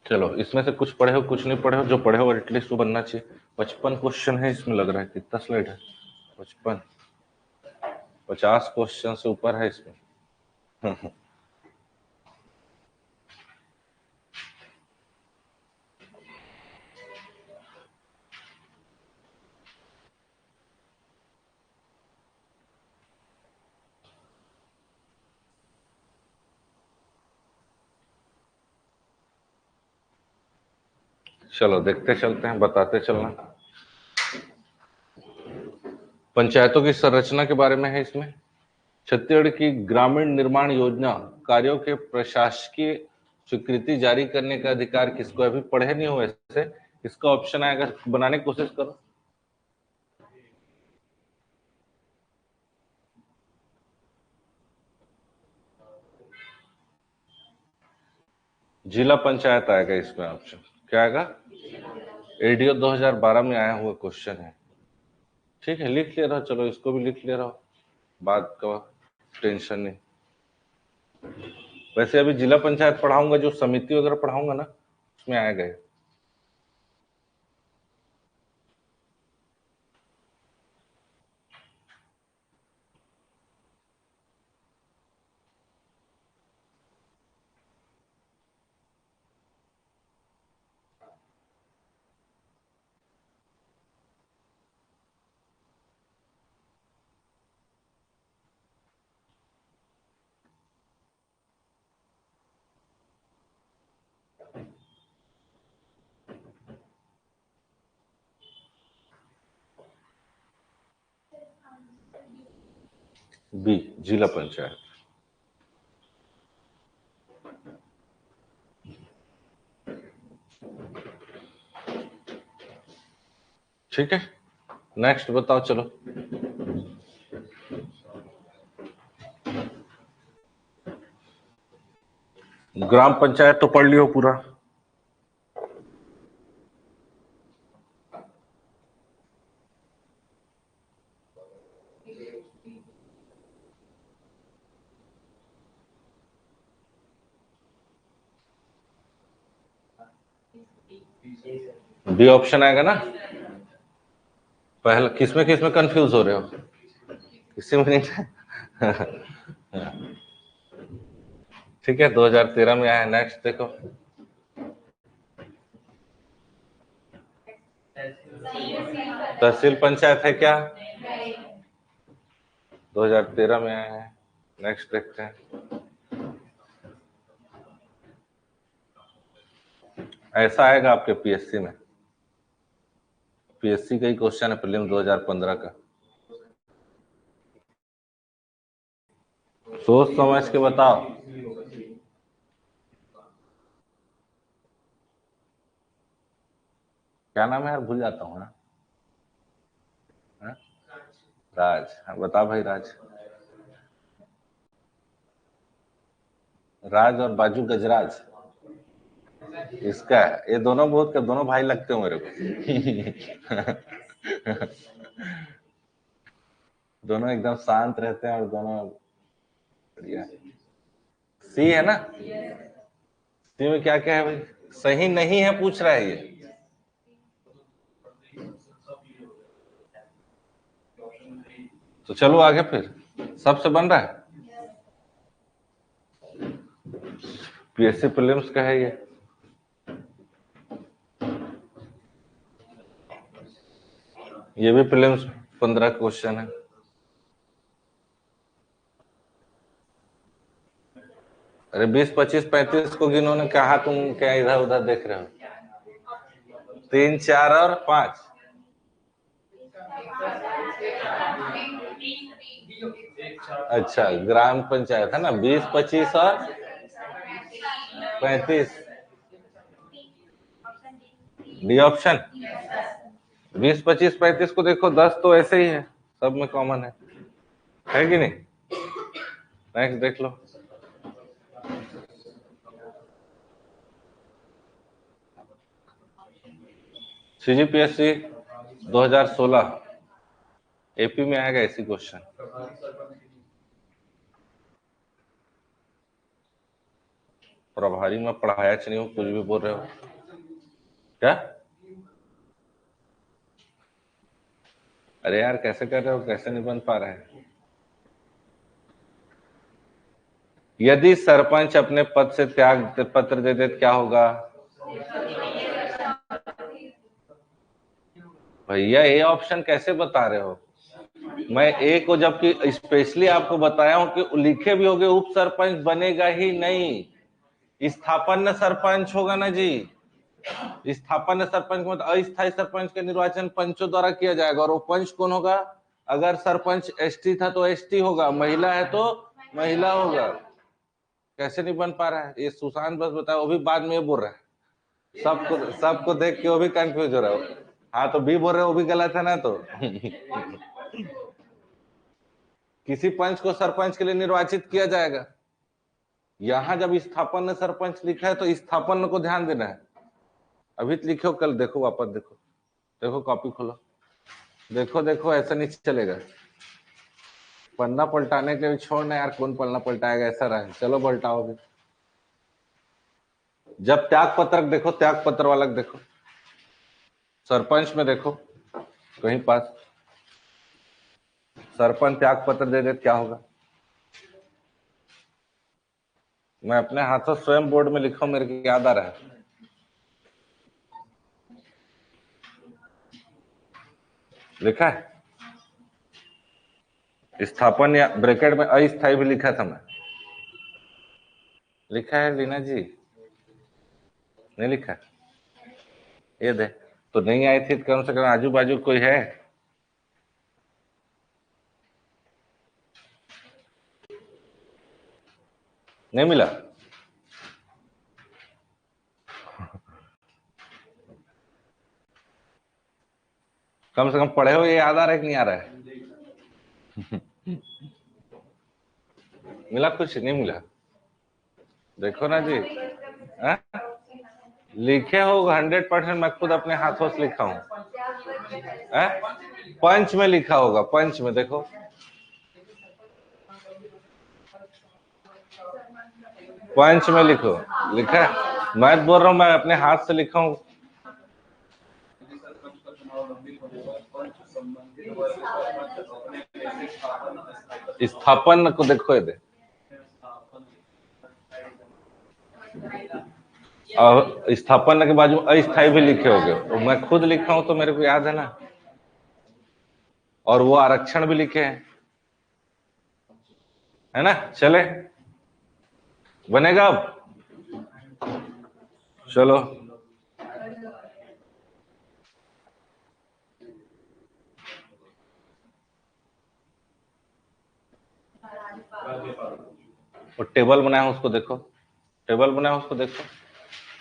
चलो, इसमें से कुछ पढ़े हो कुछ नहीं पढ़े हो, जो पढ़े हो एटलीस्ट वो बनना चाहिए। 55 क्वेश्चन है इसमें, लग रहा है कितना स्लाइड है, 55, 50 क्वेश्चन से ऊपर है इसमें। चलो देखते चलते हैं, बताते चलना। पंचायतों की संरचना के बारे में है इसमें। छत्तीसगढ़ की ग्रामीण निर्माण योजना कार्यों के प्रशासकीय स्वीकृति जारी करने का अधिकार किसको? अभी पढ़े नहीं हो ऐसे, इसका ऑप्शन आएगा, बनाने की कोशिश करो। जिला पंचायत आएगा इसमें ऑप्शन, क्या आएगा? एडीओ 2012 में आया हुआ क्वेश्चन है, ठीक है। लिख ले रहा, चलो इसको भी लिख ले रहा, बात का टेंशन नहीं। वैसे अभी जिला पंचायत पढ़ाऊंगा, जो समिति वगैरह पढ़ाऊंगा ना, उसमें आएगा। बी जिला पंचायत। ठीक है, नेक्स्ट बताओ चलो। ग्राम पंचायत तो पढ़ लियो पूरा। बी ऑप्शन आएगा ना। पहले किसमें कंफ्यूज हो रहे हो? किसी में नहीं। ठीक है, 2013 में आया। नेक्स्ट देखो। तहसील पंचायत है क्या? 2013 में आया है। नेक्स्ट देखते हैं। ऐसा आएगा आपके पीएससी में। पीएससी का ही क्वेश्चन है, प्रीलिम 2015 का। सोच समझ के बताओ। क्या नाम है यार, भूल जाता हूँ ना। राज। हाँ, बता भाई राज। राज और बाजू गजराज। इसका ये दोनों बहुत के दोनों भाई लगते हो मेरे को। दोनों एकदम शांत रहते हैं और दोनों बढ़िया। सी है ना? सी में क्या क्या है भाई? सही नहीं है पूछ रहा है ये। तो चलो आगे फिर। सबसे बन रहा है। पीएससी प्रीलिम्स का है ये। ये भी प्रीलिम्स 15 क्वेश्चन है। अरे 20, 25, 35 को गिनो ने कहा, तुम क्या इधर उधर देख रहे हो? 3, 4 और 5। अच्छा, ग्राम पंचायत है ना, 20, 25 और 35। D option. 20, 25, 35 को देखो, 10 तो ऐसे ही है, सब में कॉमन है कि नहीं? नेक्स्ट देख लो। सीजीपीएससी 2016 एपी में आएगा ऐसी क्वेश्चन। प्रभारी में पढ़ाया नहीं हो, कुछ भी बोल रहे हो क्या? अरे यार कैसे कर रहे हो, कैसे नहीं बन पा रहा है? यदि सरपंच अपने पद से त्याग पत्र दे दे क्या होगा? भैया ये ऑप्शन कैसे बता रहे हो? मैं ए को जबकि स्पेशली आपको बताया हूं कि लिखे भी होगे, उप सरपंच बनेगा ही नहीं, स्थापन्न सरपंच होगा ना जी। स्थापन्न सरपंच मतलब अस्थायी सरपंच का निर्वाचन पंचों द्वारा किया जाएगा, और वो पंच कौन होगा? अगर सरपंच एसटी था तो एसटी होगा, महिला है तो महिला होगा। कैसे नहीं बन पा रहा है ये? सुशांत बस बताया, वो भी बाद में बोल रहा है। सबको देख के वो भी कंफ्यूज हो रहा है। हाँ तो बी बोल रहे हो, वो भी गलत है ना तो। किसी पंच को सरपंच के लिए निर्वाचित किया जाएगा। यहां जब स्थापन्न सरपंच लिखा है तो स्थापन्न को ध्यान देना है। अभी लिखो, कल देखो, वापस देखो, देखो कॉपी खोलो, देखो देखो, ऐसा नहीं चलेगा। पन्ना पलटाने के भी छोड़ना यार, कौन पन्ना पलटाएगा, ऐसा रहा। चलो पलटाओ भी। जब त्याग पत्रक देखो, त्याग पत्र वाला देखो, सरपंच में देखो कहीं पास सरपंच त्याग पत्र दे दे क्या होगा? मैं अपने हाथों स्वयं बोर्ड में लिखा हूं, मेरे को याद आ रहा है। लिखा है स्थापन, या ब्रैकेट में अस्थायी भी लिखा था मैं। लिखा है लीना जी? नहीं लिखा? ये दे। तो नहीं आई थी, कम से कम आजू बाजू कोई है? नहीं मिला? कम से कम पढ़े हो, ये याद आ रहा है कि नहीं आ रहा है? मिला? कुछ नहीं मिला? देखो ना जी। आ? लिखे हो 100%, मैं खुद अपने हाथों से लिखा हूँ। पंच में लिखा होगा, पंच में देखो। पंच में लिखो, लिखा है? मैं बोल रहा हूँ, मैं अपने हाथ से लिखा हूँ। स्थापन को देखो, ये दे स्थापन के बाजू अस्थाई भी लिखे होगे, तो मैं खुद लिखा हूं तो मेरे को याद है ना। और वो आरक्षण भी लिखे हैं, है ना? चले, बनेगा अब? चलो, वो टेबल बनाया हूं, उसको देखो। टेबल बनाया हूं, उसको देखो।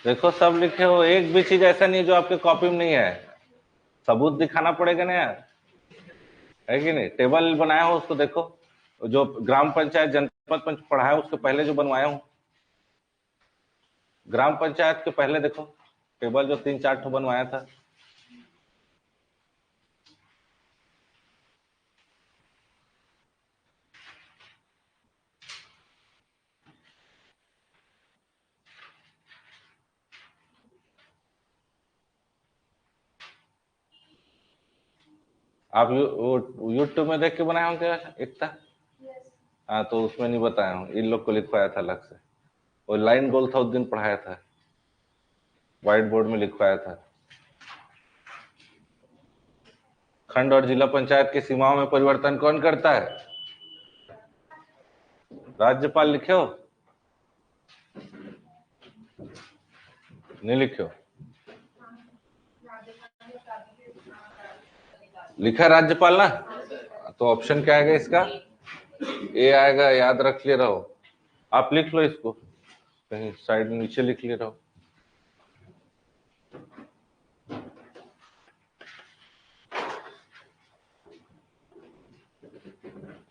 देखो सब लिखे हो, एक भी चीज ऐसा नहीं जो आपके कॉपी में नहीं है। सबूत दिखाना पड़ेगा ना यार, है कि नहीं? टेबल बनाया हो, उसको देखो। जो ग्राम पंचायत जनपद पंच पढ़ाया उसके पहले जो बनवाया हूँ, ग्राम पंचायत के पहले देखो टेबल, जो 3-4 ठो बनवाया था। आप वो यूट्यूब में देख के बनाए होंगे एकता? हाँ, तो उसमें नहीं बताया हूँ, इन लोग को लिखवाया था अलग से। वो लाइन गोल था, उस दिन पढ़ाया था, व्हाइट बोर्ड में लिखवाया था। खंड और जिला पंचायत की सीमाओं में परिवर्तन कौन करता है? राज्यपाल लिखे हो? नहीं लिखे हो? लिखा राज्यपाल ना? तो ऑप्शन क्या आएगा इसका? ए आएगा, याद रख ले रहो। आप लिख लो इसको कहीं साइड में नीचे, लिख ले रहो।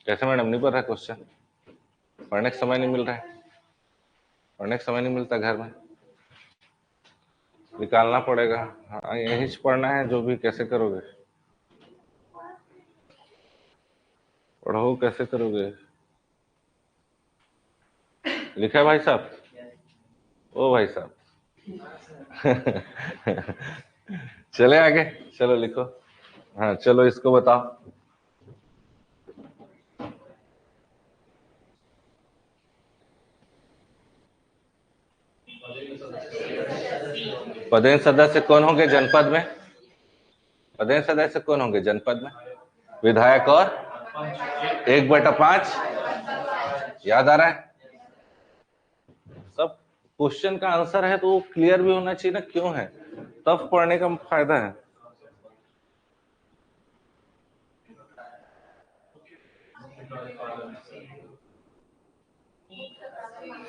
कैसे मैडम, नहीं पढ़ रहा क्वेश्चन? पढ़ने का समय नहीं मिल रहा है? पढ़ने का समय नहीं मिलता घर में? निकालना पड़ेगा। हाँ, यहीं से पढ़ना है जो भी, कैसे करोगे? पढ़ो, कैसे करोगे? लिखा है भाई साहब? ओ भाई साहब। चले आगे, चलो लिखो। हाँ चलो, इसको बताओ। पदेन सदस्य कौन होंगे जनपद में? पदेन सदस्य कौन होंगे जनपद में? विधायक और 1/5। याद आ रहा है सब? क्वेश्चन का आंसर है तो वो क्लियर भी होना चाहिए ना, क्यों है, तब पढ़ने का फायदा है।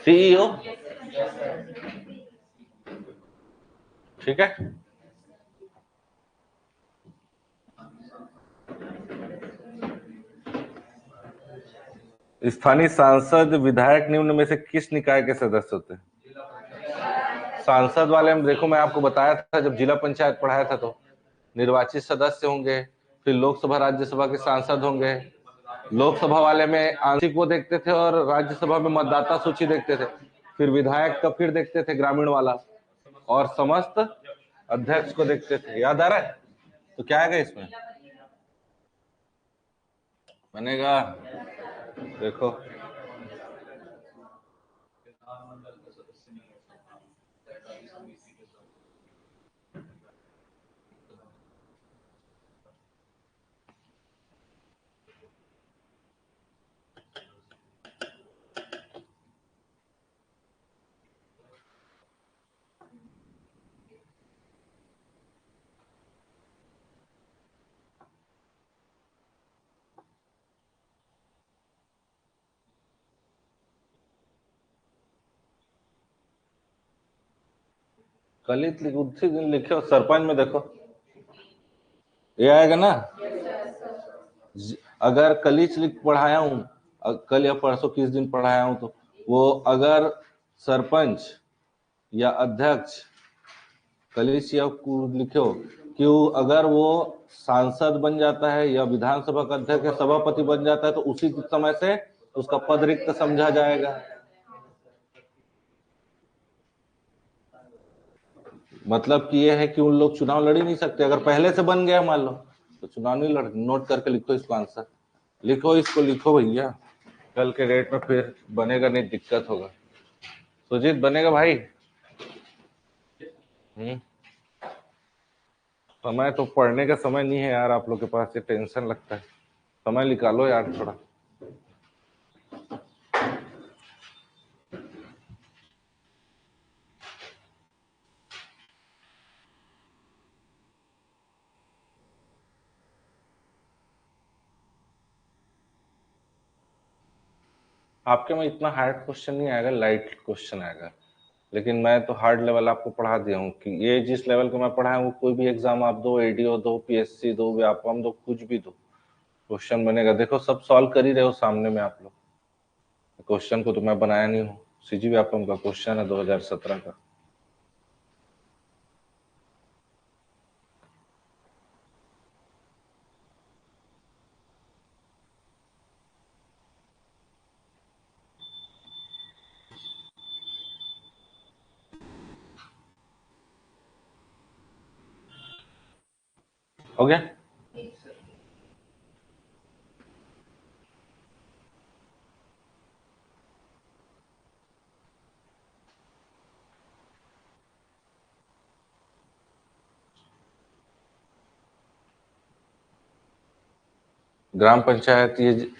सीईओ, ठीक है। स्थानीय सांसद विधायक निम्न में से किस निकाय के सदस्य होते हैं? सांसद वाले में देखो, मैं आपको बताया था जब जिला पंचायत पढ़ाया था, तो निर्वाचित सदस्य होंगे, फिर लोकसभा राज्यसभा के सांसद होंगे। लोकसभा वाले में आंशिक वो देखते थे, और राज्यसभा में मतदाता सूची देखते थे। फिर विधायक का फिर देखते थे, ग्रामीण वाला, और समस्त अध्यक्ष को देखते थे। याद आ रहा है? तो क्या आएगा इसमें? बनेगा, देखो। कल ही उसी दिन लिखे, सरपंच में देखो ये आएगा ना। अगर कल ही लिख पढ़ाया हूँ, कल या परसों किस दिन पढ़ाया हूँ, तो वो अगर सरपंच या अध्यक्ष कलिश या लिखो कि अगर वो सांसद बन जाता है या विधानसभा का अध्यक्ष या सभापति बन जाता है तो उसी समय से उसका पद रिक्त समझा जाएगा। मतलब कि ये है कि उन लोग चुनाव लड़ ही नहीं सकते। अगर पहले से बन गया मान लो तो चुनाव नहीं लड़। नोट करके लिखो इसको, आंसर लिखो, इसको लिखो भैया, कल के डेट में फिर बनेगा नहीं, दिक्कत होगा। सुजीत बनेगा भाई। समय तो पढ़ने का समय नहीं है यार आप लोग के पास, ये टेंशन लगता है। समय निकालो यार थोड़ा। आपके में इतना हार्ड क्वेश्चन नहीं आएगा, लाइट क्वेश्चन आएगा। लेकिन मैं तो हार्ड लेवल आपको पढ़ा दिया हूँ कि ये जिस लेवल का मैं पढ़ाया हूँ, कोई भी एग्जाम आप दो, एडीओ दो, पीएससी दो, व्यापम दो, कुछ भी दो, क्वेश्चन बनेगा। देखो सब सॉल्व कर ही रहे हो सामने में आप लोग। क्वेश्चन को तो मैं बनाया नहीं हूँ, सीजी व्यापम का क्वेश्चन है 2017 का। हो गया। ग्राम पंचायत, ये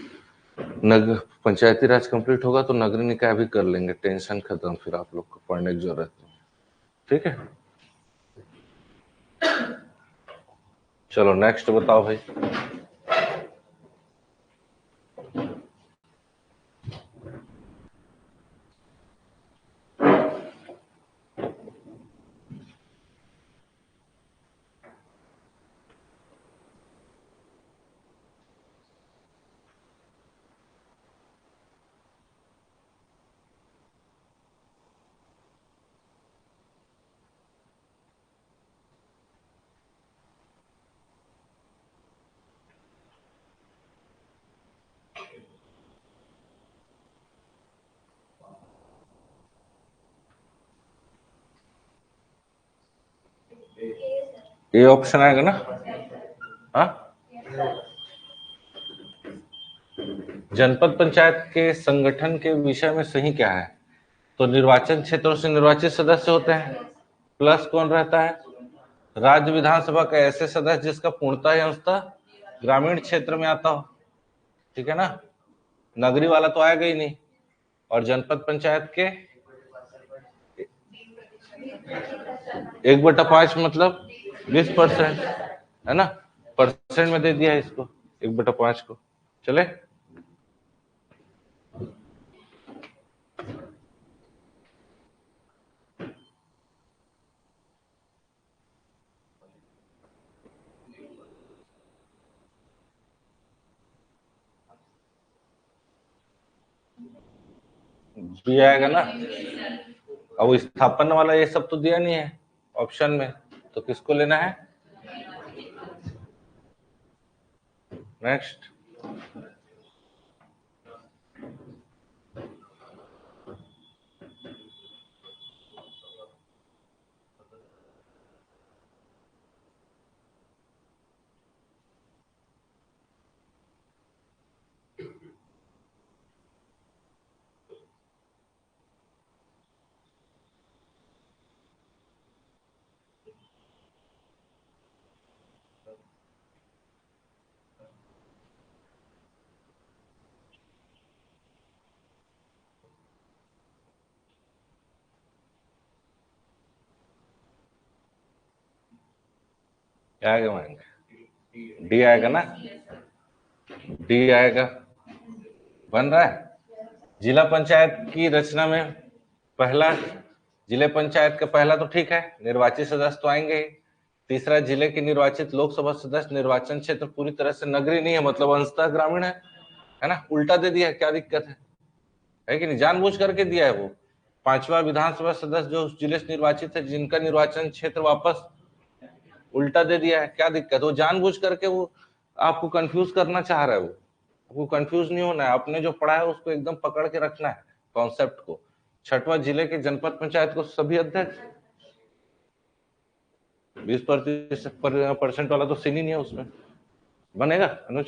नगर पंचायती राज कंप्लीट होगा तो नगर निकाय भी कर लेंगे, टेंशन खत्म, फिर आप लोग को पढ़ने की जरूरत नहीं। ठीक है, चलो नेक्स्ट बताओ भाई। ये ऑप्शन आएगा ना। हाँ, जनपद पंचायत के संगठन के विषय में सही क्या है? तो निर्वाचन क्षेत्रों से निर्वाचित सदस्य होते हैं, प्लस कौन रहता है? राज्य विधानसभा के ऐसे सदस्य जिसका पूर्णतः या अंशतः ग्रामीण क्षेत्र में आता हो। ठीक है ना, नगरी वाला तो आएगा ही नहीं। और जनपद पंचायत के 1/5 मतलब 20%, है ना, परसेंट में दे दिया है इसको 1/5 को। चले, बी आएगा ना। अब स्थापन वाला ये सब तो दिया नहीं है ऑप्शन में, तो किसको लेना है? नेक्स्ट, क्या आएगा मैंने? डी आएगा ना, डी आएगा। बन रहा है। जिला पंचायत की रचना में पहला जिले पंचायत का पहला तो ठीक है, निर्वाचित सदस्य तो आएंगे ही। तीसरा, जिले के निर्वाचित लोकसभा सदस्य निर्वाचन क्षेत्र पूरी तरह से नगरीय नहीं है, मतलब अंशतः ग्रामीण है ना। उल्टा दे दिया है, क्या दिक्कत है कि नहीं? जानबूझ करके दिया है वो। पांचवा, विधानसभा सदस्य जो उस जिले से निर्वाचित है जिनका निर्वाचन क्षेत्र वापस, उल्टा दे दिया है, क्या दिक्कत? वो जानबूझ करके वो आपको कंफ्यूज करना चाह रहा है। वो आपको कंफ्यूज नहीं होना है, आपने जो पढ़ा है उसको एकदम पकड़ के रखना है कॉन्सेप्ट को। छठवां, जिले के जनपद पंचायत को सभी अध्यक्ष, 20% वाला तो सीन ही नहीं है उसमें, बनेगा अनुज?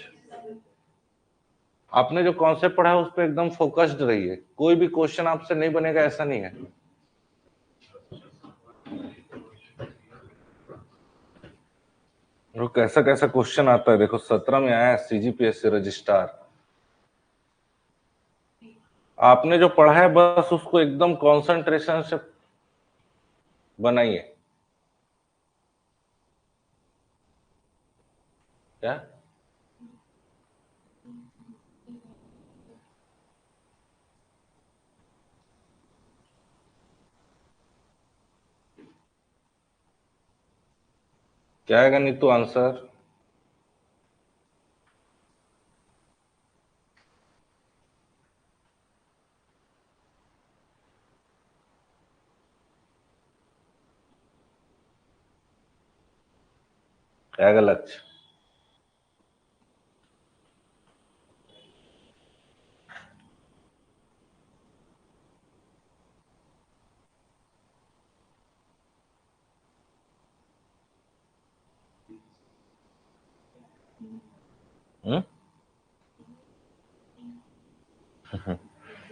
आपने जो कॉन्सेप्ट पढ़ा है उस पर एकदम फोकस्ड रहिए, कोई भी क्वेश्चन आपसे नहीं बनेगा ऐसा नहीं है। कैसा कैसा क्वेश्चन आता है देखो। 17 में आया सीजीपीएससी रजिस्ट्रार। आपने जो पढ़ा है बस उसको एकदम कंसंट्रेशन से बनाइए। क्या क्या आएगा नीतू आंसर? क्या आएगा लक्ष्य?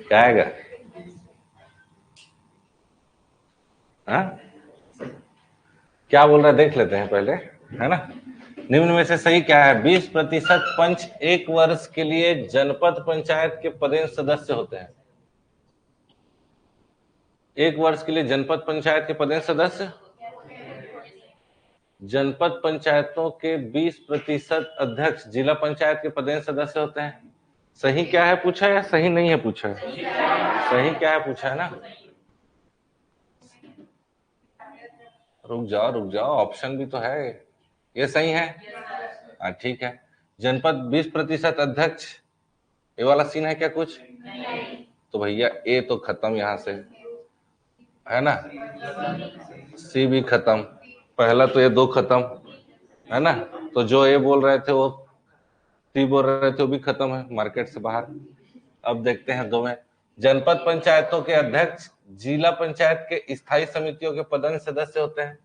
क्या आएगा? हाँ, क्या बोल रहा है देख लेते हैं पहले, है ना। निम्न में से सही क्या है? 20% पंच 1 वर्ष के लिए जनपद पंचायत के पदेन सदस्य होते हैं। 1 वर्ष के लिए जनपद पंचायत के पदेन सदस्य, जनपद पंचायतों के 20% अध्यक्ष जिला पंचायत के पदेन सदस्य होते हैं। सही क्या है पूछा है या सही नहीं है पूछा है? सही क्या है पूछा है ना। रुक जाओ, ऑप्शन भी तो है। ये सही है, हाँ ठीक है। जनपद 20% अध्यक्ष, ये वाला सीन है क्या कुछ? तो भैया ए तो खत्म यहां से, है ना। सी भी खत्म, पहला तो ये 2 खत्म, है ना। तो जो ये बोल रहे थे वो सी बोल रहे थे वो भी खत्म है, मार्केट से बाहर। अब देखते हैं 2 में। जनपद पंचायतों के अध्यक्ष जिला पंचायत के स्थायी समितियों के पदेन सदस्य होते हैं।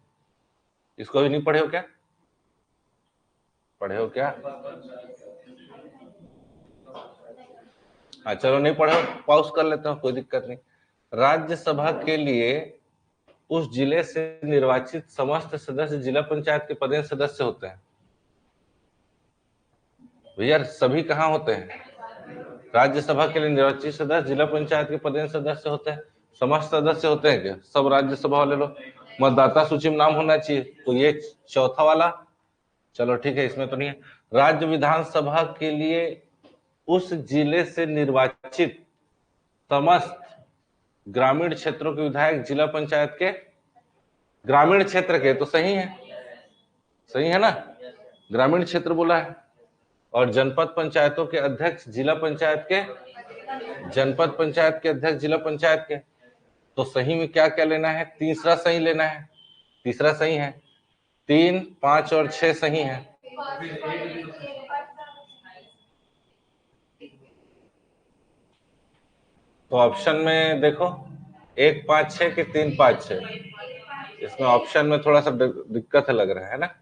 इसको भी नहीं पढ़े हो क्या? पढ़े हो क्या? हाँ चलो, नहीं पढ़े हो पॉज कर लेते हो, कोई दिक्कत नहीं। राज्यसभा के लिए उस जिले से निर्वाचित समस्त सदस्य जिला पंचायत के पदेन सदस्य होते हैं। भैया सभी कहाँ होते हैं? राज्यसभा के लिए निर्वाचित सदस्य जिला पंचायत के पदेन सदस्य होते हैं। समस्त सदस्य होते हैं क्या? सब राज्यसभा वाले लोग। मतदाता सूची में नाम होना चाहिए, तो ये चौथा वाला, चलो ठीक है, इसमें तो नहीं है। राज्य विधानसभा के लिए उस जिले से निर्वाचित समस्त ग्रामीण क्षेत्रों के विधायक जिला पंचायत के, ग्रामीण क्षेत्र के, तो सही है, सही है ना, ग्रामीण क्षेत्र बोला है। और जनपद पंचायतों के अध्यक्ष जिला पंचायत के, जनपद पंचायत के अध्यक्ष जिला पंचायत के, तो सही में क्या क्या लेना है? तीसरा सही लेना है, तीसरा सही है। 3, 5 और 6 सही है। तो ऑप्शन में देखो, 1, 5, 6 के 3, 5, 6, इसमें ऑप्शन में थोड़ा सा दिक्कत लग रहा है ना।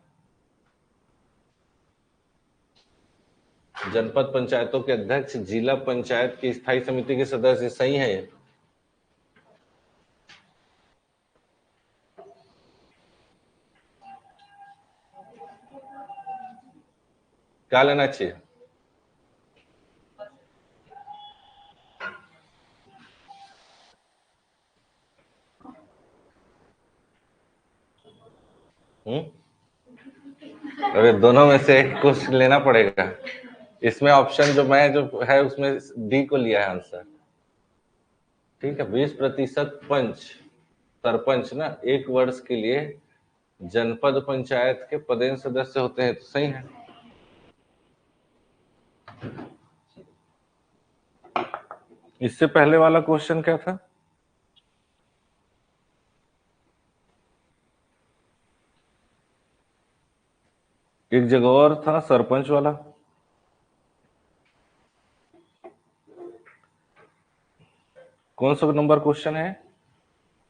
जनपद पंचायतों के अध्यक्ष जिला पंचायत की स्थायी समिति के सदस्य, सही है ये। क्या लेना चाहिए? अरे दोनों में से एक कुछ लेना पड़ेगा। इसमें ऑप्शन जो मैं जो है उसमें डी को लिया है आंसर। ठीक है, 20% पंच सरपंच ना 1 वर्ष के लिए जनपद पंचायत के पदेन सदस्य होते हैं, तो सही है। इससे पहले वाला क्वेश्चन क्या था? एक जगह और था सरपंच वाला। कौन सा नंबर क्वेश्चन है?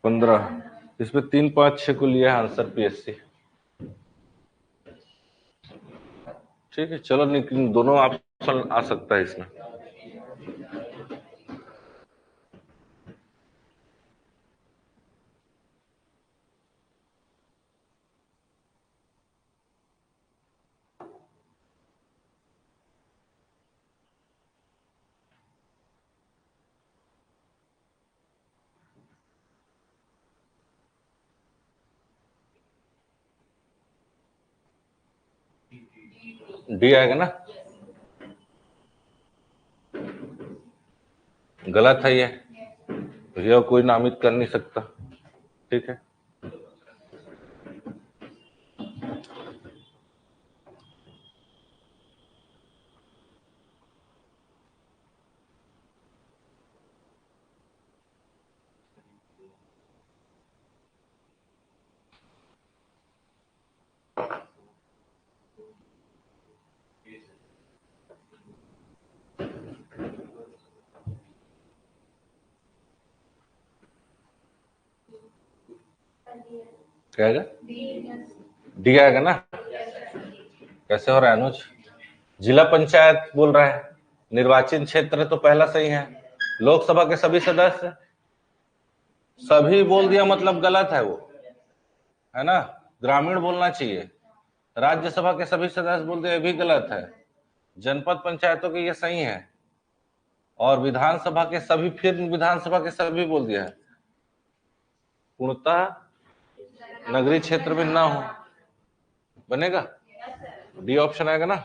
15। इसमें 3, 5, 6 को लिया है आंसर पीएससी। ठीक है, चलो, लेकिन दोनों ऑप्शन आ सकता है इसमें। डी आएगा ना? गलत है ये कोई नामित कर नहीं सकता। ठीक है, क्या आएगा? डी आएगा ना? कैसे हो रहा है अनुज? जिला पंचायत बोल रहा है, निर्वाचन क्षेत्र तो पहला सही है। लोकसभा के सभी सदस्य, सभी बोल दिया मतलब गलत है वो, है ना? ग्रामीण बोलना चाहिए। राज्यसभा के सभी सदस्य बोल दिया, ये भी गलत है। जनपद पंचायतों के ये सही है। और विधानसभा के सभी, फिर विधानसभा के सभी बोल दिया है। पूर्णतः नगरीय क्षेत्र में ना हो, बनेगा? डी ऑप्शन आएगा ना?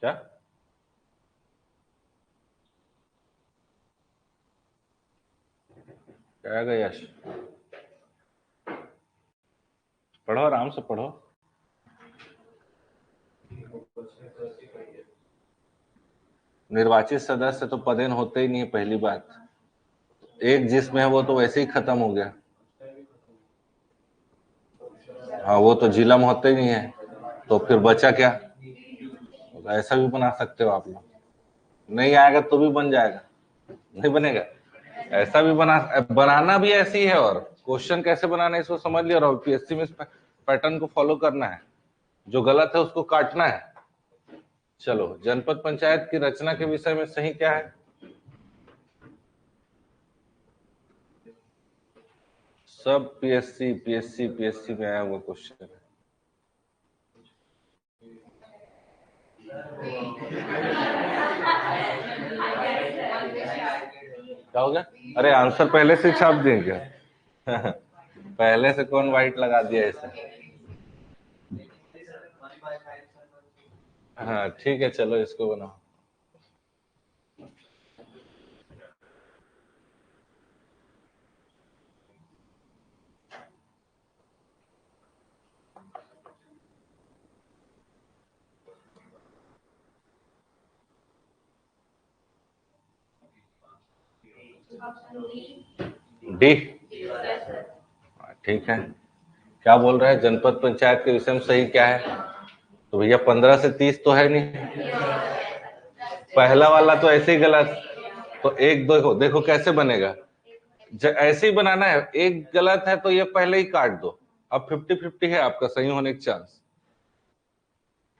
क्या क्या आएगा यश? पढ़ो, आराम से पढ़ो। निर्वाचित सदस्य तो पदेन होते ही नहीं है, पहली बात। एक जिसमें है वो तो वैसे ही खत्म हो गया। हाँ, वो तो जिला में होते ही नहीं है, तो फिर बचा क्या? ऐसा भी बना सकते हो आप लोग। नहीं आएगा तो भी बन जाएगा, नहीं बनेगा? ऐसा भी बनाना भी ऐसी है, और क्वेश्चन कैसे बनाना है इसको समझ लिया। और पीएससी में इस पैटर्न को फॉलो करना है, जो गलत है उसको काटना है। चलो, जनपद पंचायत की रचना के विषय में सही क्या है? सब पीएससी पीएससी पीएससी में आया हुआ क्वेश्चन है। क्या हो गया? अरे आंसर पहले से छाप दिए क्या? पहले से कौन व्हाइट लगा दिया ऐसे? हाँ ठीक है, चलो इसको बनाओ। डी, ठीक है। क्या बोल रहा है? जनपद पंचायत के विषय में सही क्या है? तो भैया 15 से 30 तो है नहीं, पहला वाला तो ऐसे ही गलत। तो एक दो देखो कैसे बनेगा। ऐसे ही बनाना है, एक गलत है तो ये पहले ही काट दो। अब 50-50 है आपका सही होने का चांस,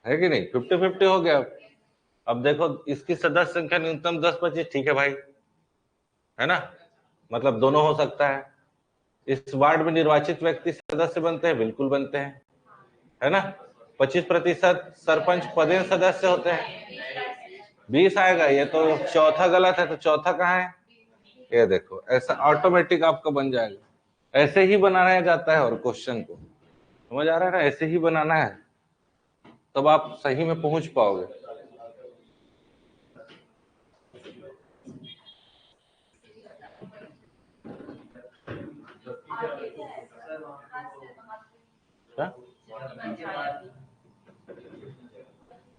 है कि नहीं? 50-50 हो गया। अब देखो, इसकी सदस्य संख्या न्यूनतम 10-25, ठीक है भाई, है ना? मतलब दोनों हो सकता है। इस वार्ड में निर्वाचित व्यक्ति सदस्य बनते हैं, बिल्कुल बनते हैं, है ना? 25% सरपंच पदेन सदस्य होते हैं, 20 आएगा। ये तो चौथा गलत है, तो चौथा कहाँ है? ये देखो, ऐसा ऑटोमेटिक आपका बन जाएगा। ऐसे ही बनाया जाता है, और क्वेश्चन को समझ आ रहा है ना, ऐसे ही बनाना है, तब आप सही में पहुंच पाओगे।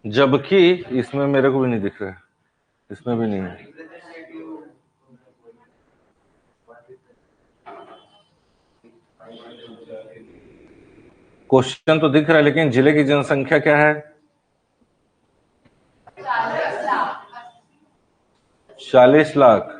जबकि इसमें मेरे को भी नहीं दिख रहा है, इसमें भी नहीं है। क्वेश्चन तो दिख रहा है, लेकिन जिले की जनसंख्या क्या है? 40 लाख।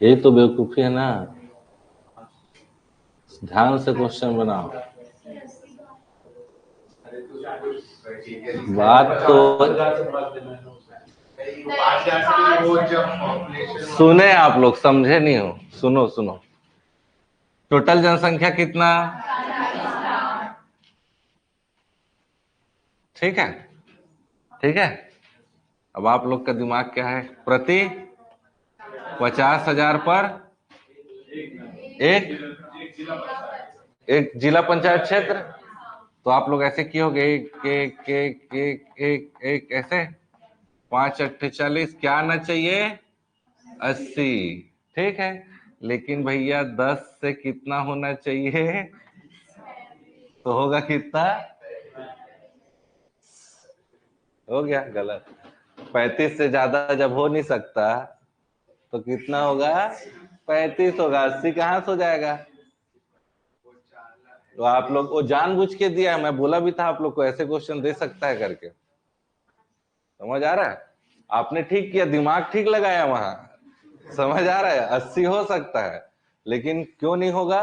यही तो बेवकूफी है ना, ध्यान से क्वेश्चन बनाओ। बात तो सुने आप लोग, समझे नहीं हो। सुनो सुनो, टोटल जनसंख्या कितना? ठीक है, ठीक है। अब आप लोग का दिमाग क्या है? प्रति 50,000 पर एक जिला पंचायत क्षेत्र। तो आप लोग ऐसे किए होगे, एक एक एक एक एक एक ऐसे 5 अट्ठे 40, क्या आना चाहिए? 80। ठीक है, लेकिन भैया 10 से कितना होना चाहिए? तो होगा कितना? हो गया गलत। 35 से ज्यादा जब हो नहीं सकता, तो कितना होगा? 35 होगा। 80 कहां से हो जाएगा? तो आप लोग वो जानबूझ के दिया है, मैं बोला भी था आप लोग को ऐसे क्वेश्चन दे सकता है करके। समझ आ रहा है? आपने ठीक किया, दिमाग ठीक लगाया वहां। समझ आ रहा है? 80 हो सकता है, लेकिन क्यों नहीं होगा?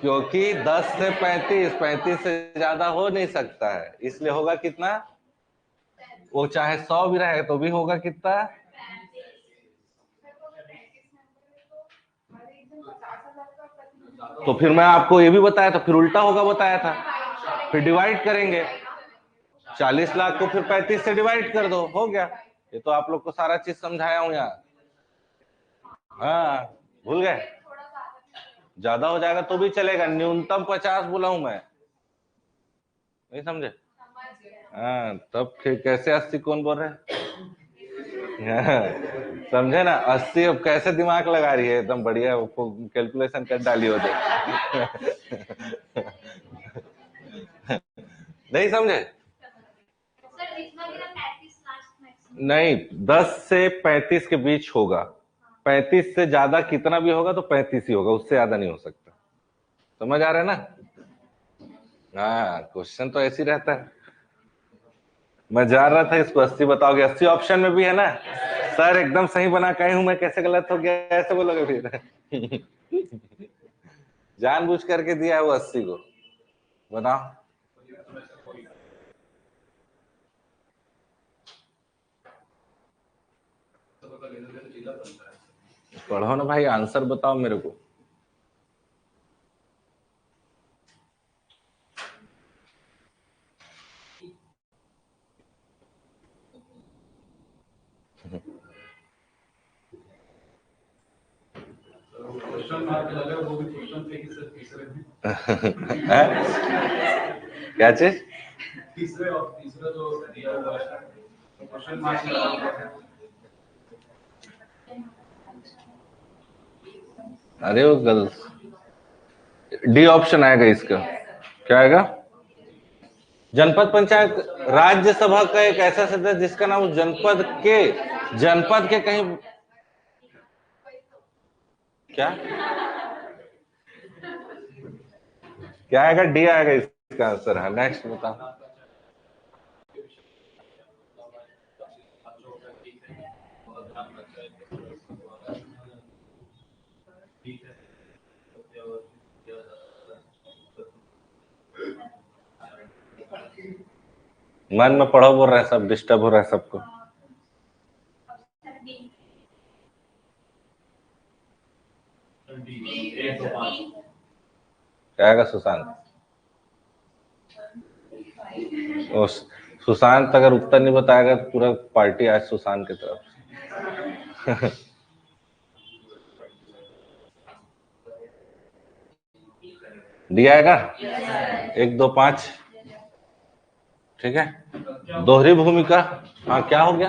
क्योंकि 10 से 35, 35 से ज्यादा हो नहीं सकता है, इसलिए होगा कितना? वो चाहे 100 भी रहे तो भी होगा कितना? तो फिर मैं आपको ये भी बताया था, फिर उल्टा होगा बताया था। फिर डिवाइड करेंगे, 40 लाख को फिर 35 से डिवाइड कर दो, हो गया। ये तो आप लोग को सारा चीज समझाया हूं यार। हाँ, भूल गए? ज्यादा हो जाएगा तो भी चलेगा, न्यूनतम 50 बोला हूं मैं, नहीं समझे? हाँ, तब फिर कैसे 80 कौन बोल रहे हैं? हाँ, समझे ना? 80 अब कैसे दिमाग लगा रही है, एकदम बढ़िया कैलकुलेशन कर डाली हो तो। नहीं समझे? नहीं, 10 से 35 के बीच होगा। 35 से ज्यादा कितना भी होगा तो 35 ही होगा, उससे ज्यादा नहीं हो सकता। समझ आ रहा है ना? हाँ, क्वेश्चन तो ऐसे ही रहता है। मैं जान रहा था इसको 80 बताओगे, 80 ऑप्शन में भी है ना। सर एकदम सही बना के हूं मैं, कैसे गलत हो गया ऐसे बोलोगे फिर? जानबूझ करके दिया है वो 80 को। बताओ। पढ़ो ना भाई, आंसर बताओ मेरे को। क्या चीज? तीसरे जो दिया हुआ है, क्वेश्चन मार्क लगा हुआ है। अरे वो गलत, डी ऑप्शन आएगा इसका। क्या आएगा? जनपद पंचायत राज्यसभा का एक ऐसा सदस्य जिसका नाम उस जनपद के कहीं, क्या क्या आएगा? डी आएगा इसका आंसर है। नेक्स्ट बताओ। मन में पढ़ो बोल रहे हैं, सब डिस्टर्ब हो रहा है सबको। क्या आएगा सुशांत? सुशांत अगर उत्तर नहीं बताएगा तो पूरा पार्टी आज सुशांत की तरफ। डी आएगा? 1 2 5। ठीक है, दोहरी भूमिका। हाँ, क्या हो गया?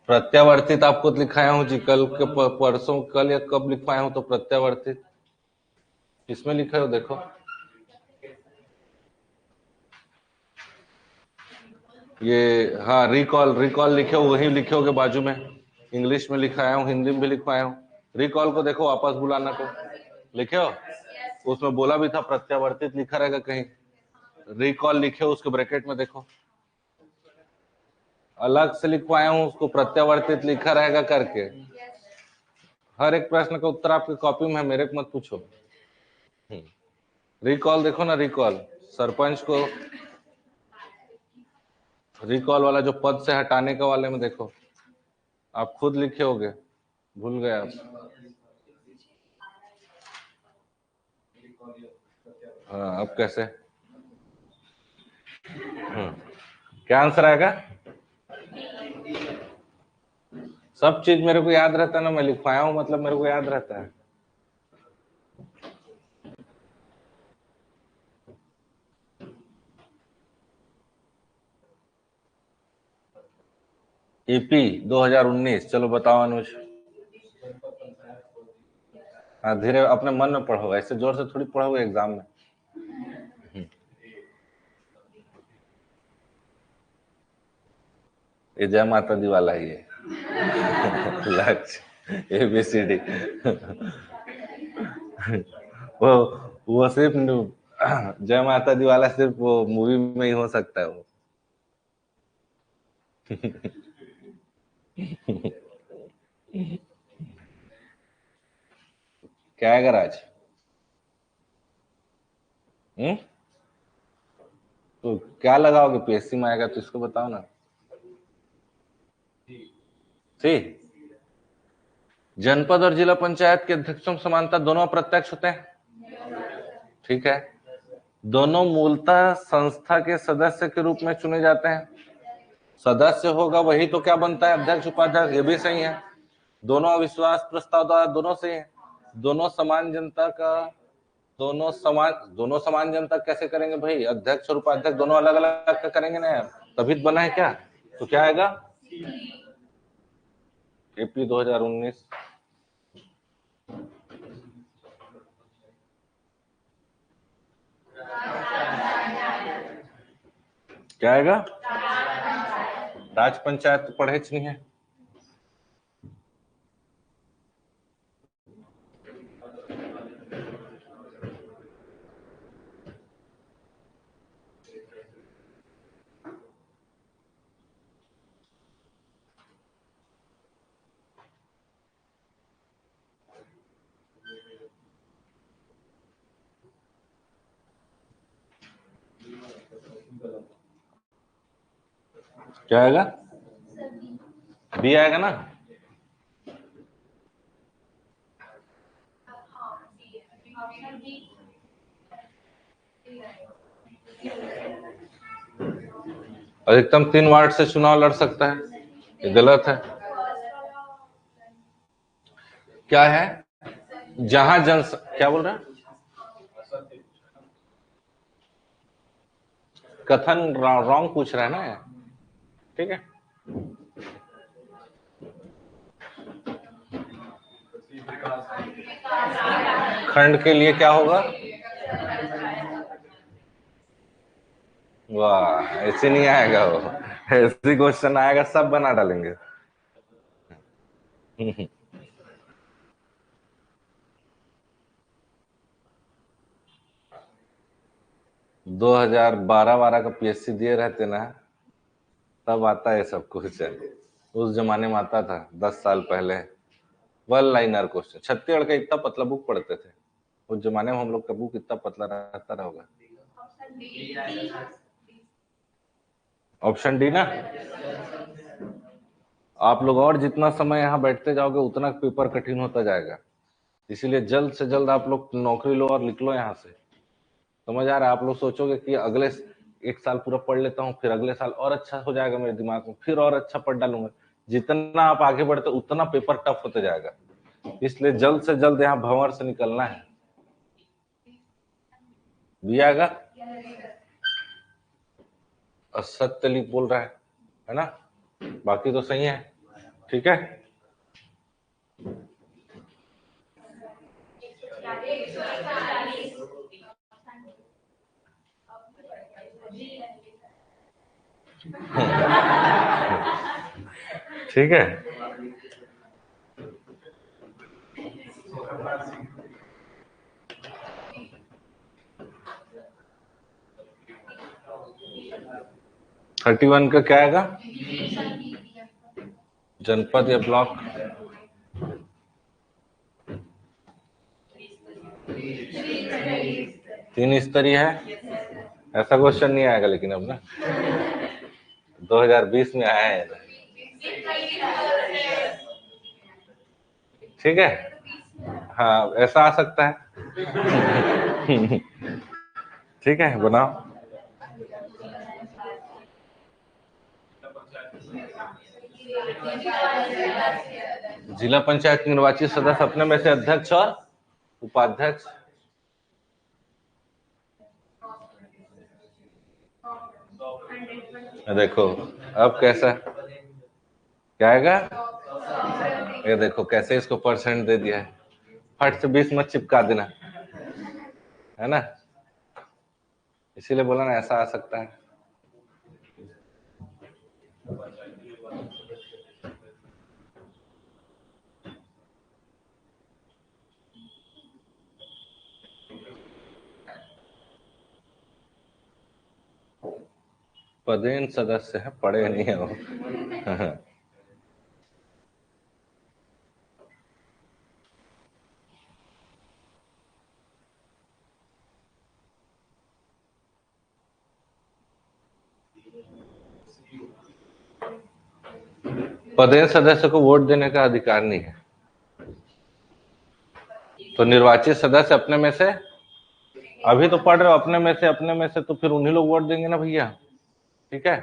प्रत्यावर्तित आपको लिखाया हूँ जी, कल के परसों, कल या कब लिखवाया हूँ तो प्रत्यावर्तित किसमें लिखे हो देखो। ये हाँ, रिकॉल, रिकॉल लिखे हो, वही लिखे होगे बाजू में। इंग्लिश में लिखाया हूँ, हिंदी में भी लिखवाया हूँ। रिकॉल को देखो, वापस बुलाना को लिखे हो, उसमें बोला भी था प्रत्यावर्तित लिखा रहेगा कहीं। रिकॉल लिखे हो, उसके ब्रैकेट में देखो, अलग से लिखवाया हूँ, उसको प्रत्यावर्तित लिखा रहेगा करके। हर एक प्रश्न का उत्तर आपकी कॉपी में है, मेरे को मत पूछो। रिकॉल देखो ना, रिकॉल सरपंच को रिकॉल वाला जो पद से हटाने का वाले में देखो, आप खुद लिखे होगे, भूल गए आप। हाँ, अब कैसे? क्या आंसर आएगा? सब चीज मेरे को याद रहता है ना, मैं लिखवाया हूं मतलब मेरे को याद रहता है। ईपी 2019, चलो बताओ अनुज। हाँ, धीरे अपने मन में पढ़ो, ऐसे जोर से थोड़ी पढ़ोगे एग्जाम में। ये जय माता दी वाला ही है। लक्ष्य ABCD। वो सिर्फ जय माता दी वाला सिर्फ वो मूवी में ही हो सकता है वो। क्या आएगा राज? तो क्या लगाओगे? PSC में आएगा तो इसको बताओ ना। ठीक, जनपद और जिला पंचायत के अध्यक्षों में समानता, दोनों अप्रत्यक्ष होते हैं। ठीक है, दोनों मूलतः संस्था के सदस्य के रूप में चुने जाते हैं। सदस्य होगा वही तो क्या बनता है, अध्यक्ष उपाध्यक्ष, ये भी सही है। दोनों अविश्वास प्रस्ताव द्वारा, दोनों सही है। दोनों समान जनता का, दोनों समान जनता कैसे करेंगे भाई? अध्यक्ष और उपाध्यक्ष दोनों अलग अलग का करेंगे ना यार, तभी तो बना है क्या। तो क्या आएगा? AP 2019। क्या आएगा? राज पंचायत तो पढ़े नहीं है। क्या आएगा? बी आएगा ना। अधिकतम 3 वार्ड से चुनाव लड़ सकता है, ये गलत है। क्या है? जहां क्या बोल रहा है? कथन रॉन्ग पूछ रहा है ना, ठीक है। खंड के लिए क्या होगा? वाह, ऐसे नहीं आएगा वो, ऐसे क्वेश्चन आएगा सब बना डालेंगे। 2012 का PSC दिए रहते ना, तब आता है सब कुछ। उस जमाने में आता था 10 साल पहले। One liner question. छत्तीसगढ़ का इतना पतला बुक पढ़ते थे उस जमाने में, हम लोग का बुक इतना पतला रहता रहा होगा। ऑप्शन डी ना। आप लोग और जितना समय यहाँ बैठते जाओगे उतना पेपर कठिन होता जाएगा, इसीलिए जल्द से जल्द आप लोग नौकरी लो और निकलो यहाँ से। समझ आ रहा है? आप लोग सोचोगे कि अगले एक साल पूरा पढ़ लेता हूँ, फिर अगले साल और अच्छा हो जाएगा मेरे दिमाग में, फिर और अच्छा पढ़ डालूंगा। जितना आप आगे बढ़ते उतना पेपर टफ होते जाएगा, इसलिए जल्द से जल्द यहाँ भंवर से निकलना है। भी आएगा असत्य लिख बोल रहा है ना? बाकी तो सही है, ठीक है। ठीक है, थर्टी वन का क्या आएगा? जनपद या ब्लॉक? तीन स्तरीय है, ऐसा क्वेश्चन नहीं आएगा लेकिन अब ना 2020 में आया है। ठीक है, हाँ ऐसा आ सकता है। ठीक है, बनाओ। जिला पंचायत निर्वाचित सदस्य अपने में से अध्यक्ष और उपाध्यक्ष। देखो अब कैसा क्या आएगा, ये देखो कैसे इसको परसेंट दे दिया है, फट से 20 मत चिपका देना, है ना? इसीलिए बोला ना ऐसा आ सकता है। पदेन सदस्य है, पढ़े नहीं है वो। पदेन सदस्य को वोट देने का अधिकार नहीं है, तो निर्वाचित सदस्य अपने में से, अभी तो पढ़ रहे हो अपने में से, तो फिर उन्हीं लोग वोट देंगे ना भैया। ठीक है,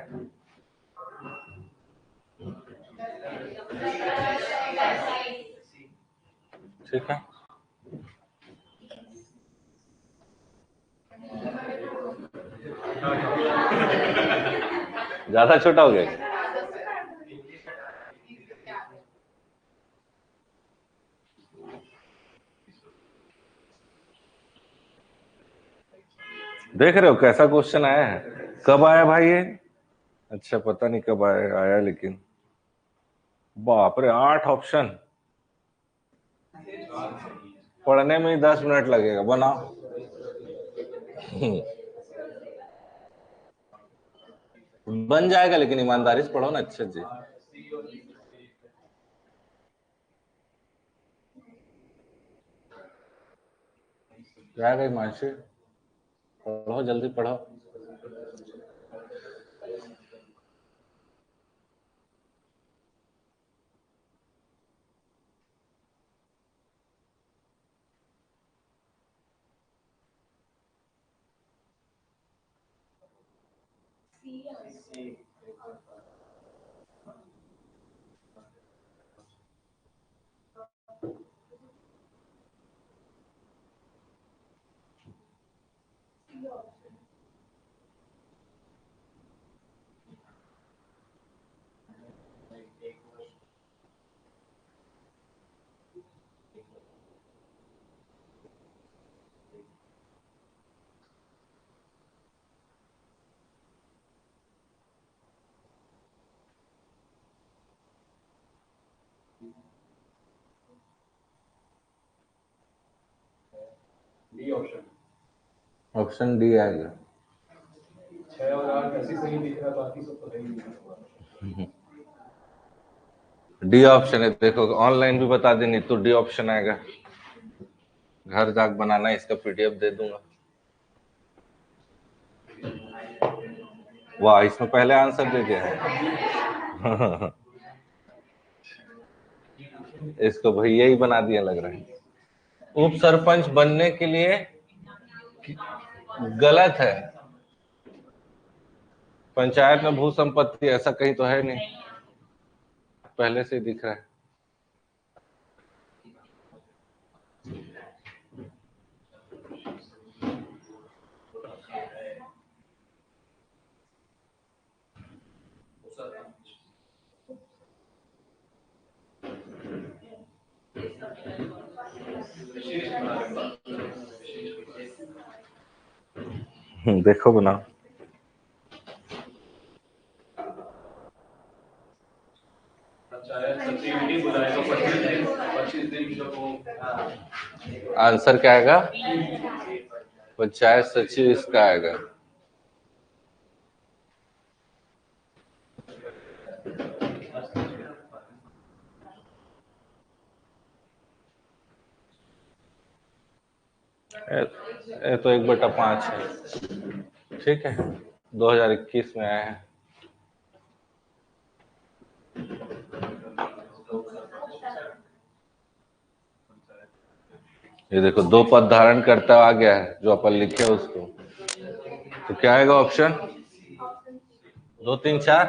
ठीक है। ज्यादा छोटा हो गया? देख रहे हो कैसा क्वेश्चन आया है? कब आया भाई ये? अच्छा पता नहीं कब आया लेकिन बाप रे 8 ऑप्शन, पढ़ने में ही 10 मिनट लगेगा, बनाओ। बन जाएगा लेकिन ईमानदारी से पढ़ो ना अच्छे जी। क्या गई मानसी, पढ़ो जल्दी पढ़ो। ऑप्शन डी आएगा। 6 और 8 ऐसे सही दिख रहा, बाकी सब तो है ही नहीं। डी ऑप्शन है, देखो ऑनलाइन भी बता देनी तो डी ऑप्शन आएगा। घर जाके बनाना, इसका पीडीएफ दे दूंगा। वाह, इसमें पहले आंसर दे दिया है। इसको भैया ही बना दिया लग रहा है। उप सरपंच बनने के लिए गलत है। पंचायत में भू संपत्ति ऐसा कहीं तो है नहीं, पहले से ही दिख रहा है। देखो बनाओ। आंसर क्या आएगा? पंचायत सचिव इसका आएगा। ये तो 1/5 है। ठीक है, 2021 में आया है। ये देखो 2 पद धारण करता आ गया है, जो अपन लिखे उसको। तो क्या आएगा ऑप्शन? 2 3 4,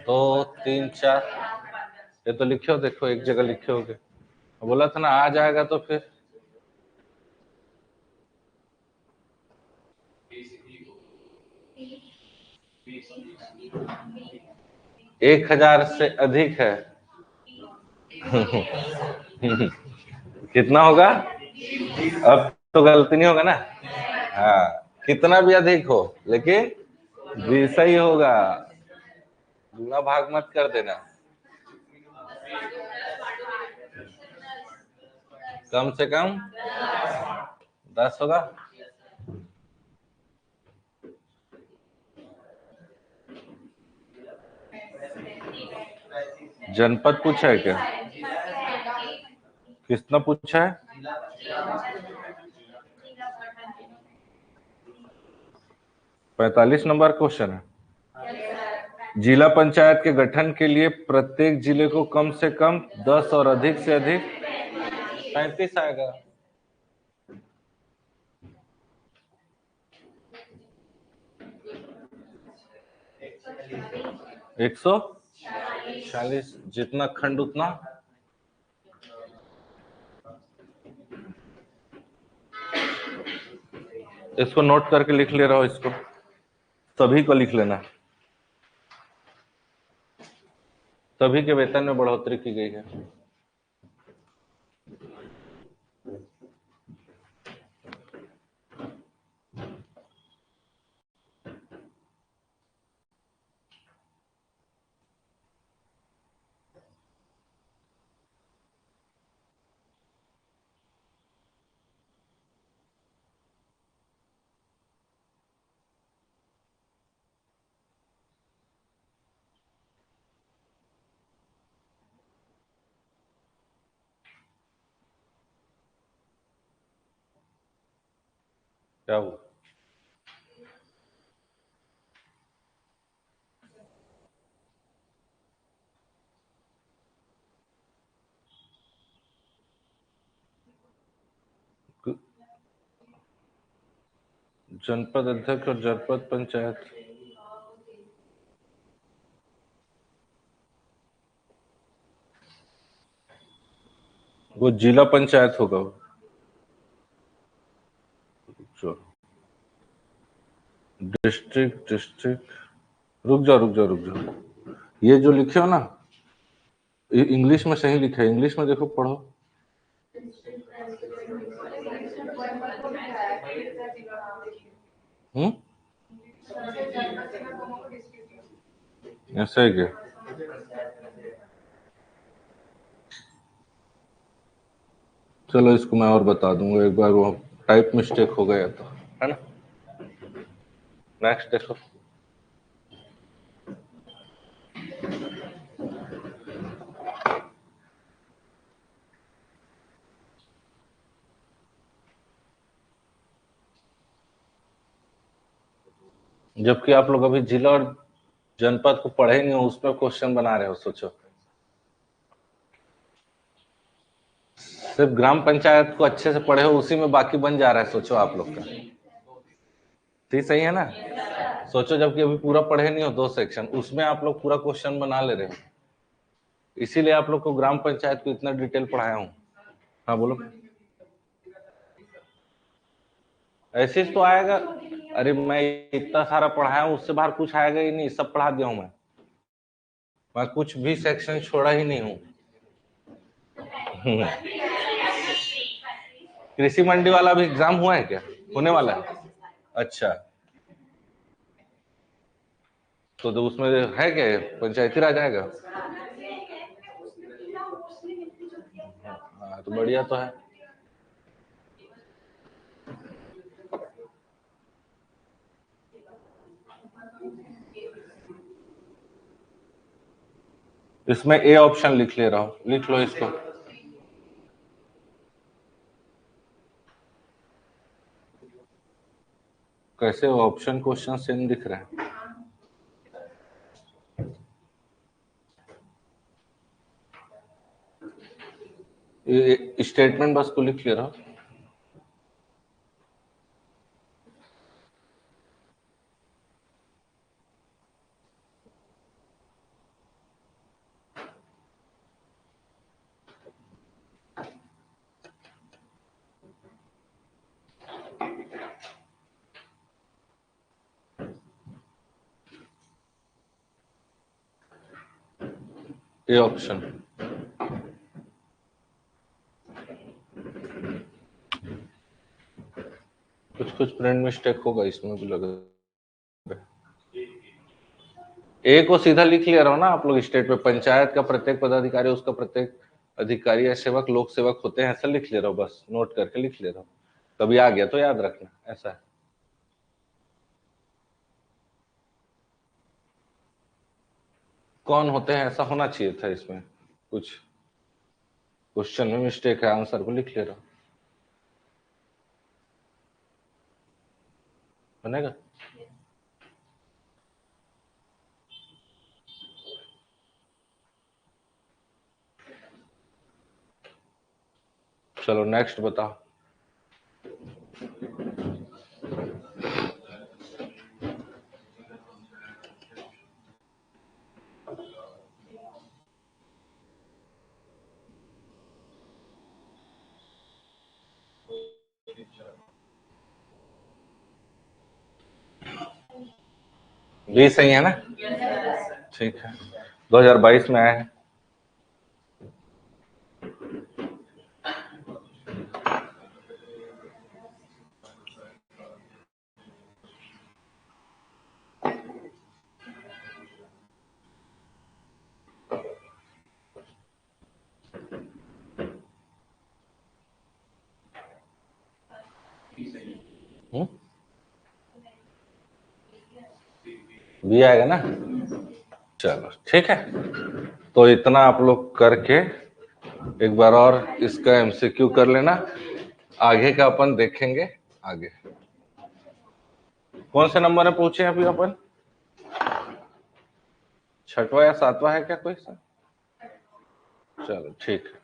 2 3 4। ये तो लिखे हो, देखो एक जगह लिखे होगे। बोला था ना आ जाएगा तो फिर। एक 1000 से अधिक है। कितना होगा? अब तो गलती नहीं होगा ना? हाँ, कितना भी अधिक हो लेकिन विषय होगा। गुना भाग मत कर देना। कम से कम 10 होगा। जनपद पूछा है क्या? कितना पूछा है? 45 नंबर क्वेश्चन है। जिला पंचायत के गठन के लिए प्रत्येक जिले को कम से कम 10 और अधिक से अधिक 35 आएगा। एक 140, जितना खंड उतना। इसको नोट करके लिख ले रहा हो, इसको सभी को लिख लेना। सभी के वेतन में बढ़ोतरी की गई है। क्या हुआ? जनपद अध्यक्ष और जनपद पंचायत, वो जिला पंचायत होगा। डिस्ट्रिक्ट डिस्ट्रिक्ट, रुक जाओ। ये जो लिखे हो ना, इंग्लिश में सही लिखा है, इंग्लिश में देखो पढ़ो। ऐसा है क्या? चलो इसको मैं और बता दूंगा एक बार, वो टाइप मिस्टेक हो गया तो, है ना। नेक्स्ट देखो। जबकि आप लोग अभी जिला और जनपद को पढ़े ही नहीं हो, उसमें क्वेश्चन बना रहे हो। सोचो, सिर्फ ग्राम पंचायत को अच्छे से पढ़े हो, उसी में बाकी बन जा रहा है। सोचो आप लोग का, ठीक सही है ना? सोचो, जबकि अभी पूरा पढ़े नहीं हो 2 सेक्शन, उसमें आप लोग पूरा क्वेश्चन बना ले रहे हो। इसीलिए आप लोग को ग्राम पंचायत को इतना डिटेल पढ़ाया हूँ। हाँ बोलो। ऐसे तो आएगा। अरे मैं इतना सारा पढ़ाया हूँ, उससे बाहर कुछ आएगा ही नहीं, सब पढ़ा दिया हूँ मैं कुछ भी सेक्शन छोड़ा ही नहीं हूँ। कृषि मंडी वाला भी एग्जाम हुआ है क्या? होने वाला है? अच्छा, तो उसमें है क्या, पंचायती राज आएगा? हाँ, तो बढ़िया तो है। इसमें ए ऑप्शन लिख ले रहा हूँ, लिख लो इसको। कैसे ऑप्शन क्वेश्चन सेम दिख रहा है? स्टेटमेंट बस को लिख ले रहा हूँ। A option. कुछ प्रिंट मिस्टेक होगा इसमें भी लग रहा है। ए को सीधा लिख ले रहा हूँ ना आप लोग। स्टेट में पंचायत का प्रत्येक पदाधिकारी, उसका प्रत्येक अधिकारी या सेवक लोक सेवक होते हैं, ऐसा लिख ले रहा हूँ, बस नोट करके लिख ले रहा हूँ। कभी आ गया तो याद रखना, ऐसा है। कौन होते हैं ऐसा होना चाहिए था इसमें। कुछ क्वेश्चन में मिस्टेक है, आंसर को लिख ले रहा हूँ, बनेगा। चलो नेक्स्ट बताओ। बी सही है ना? ठीक है, 2022 में आया है। बी आएगा ना? चलो ठीक है, तो इतना आप लोग करके एक बार और इसका एमसीक्यू कर लेना। आगे का अपन देखेंगे आगे। कौन से नंबर में पूछे अभी अपन? 6वां या 7वां है क्या कोई सा? चलो ठीक है।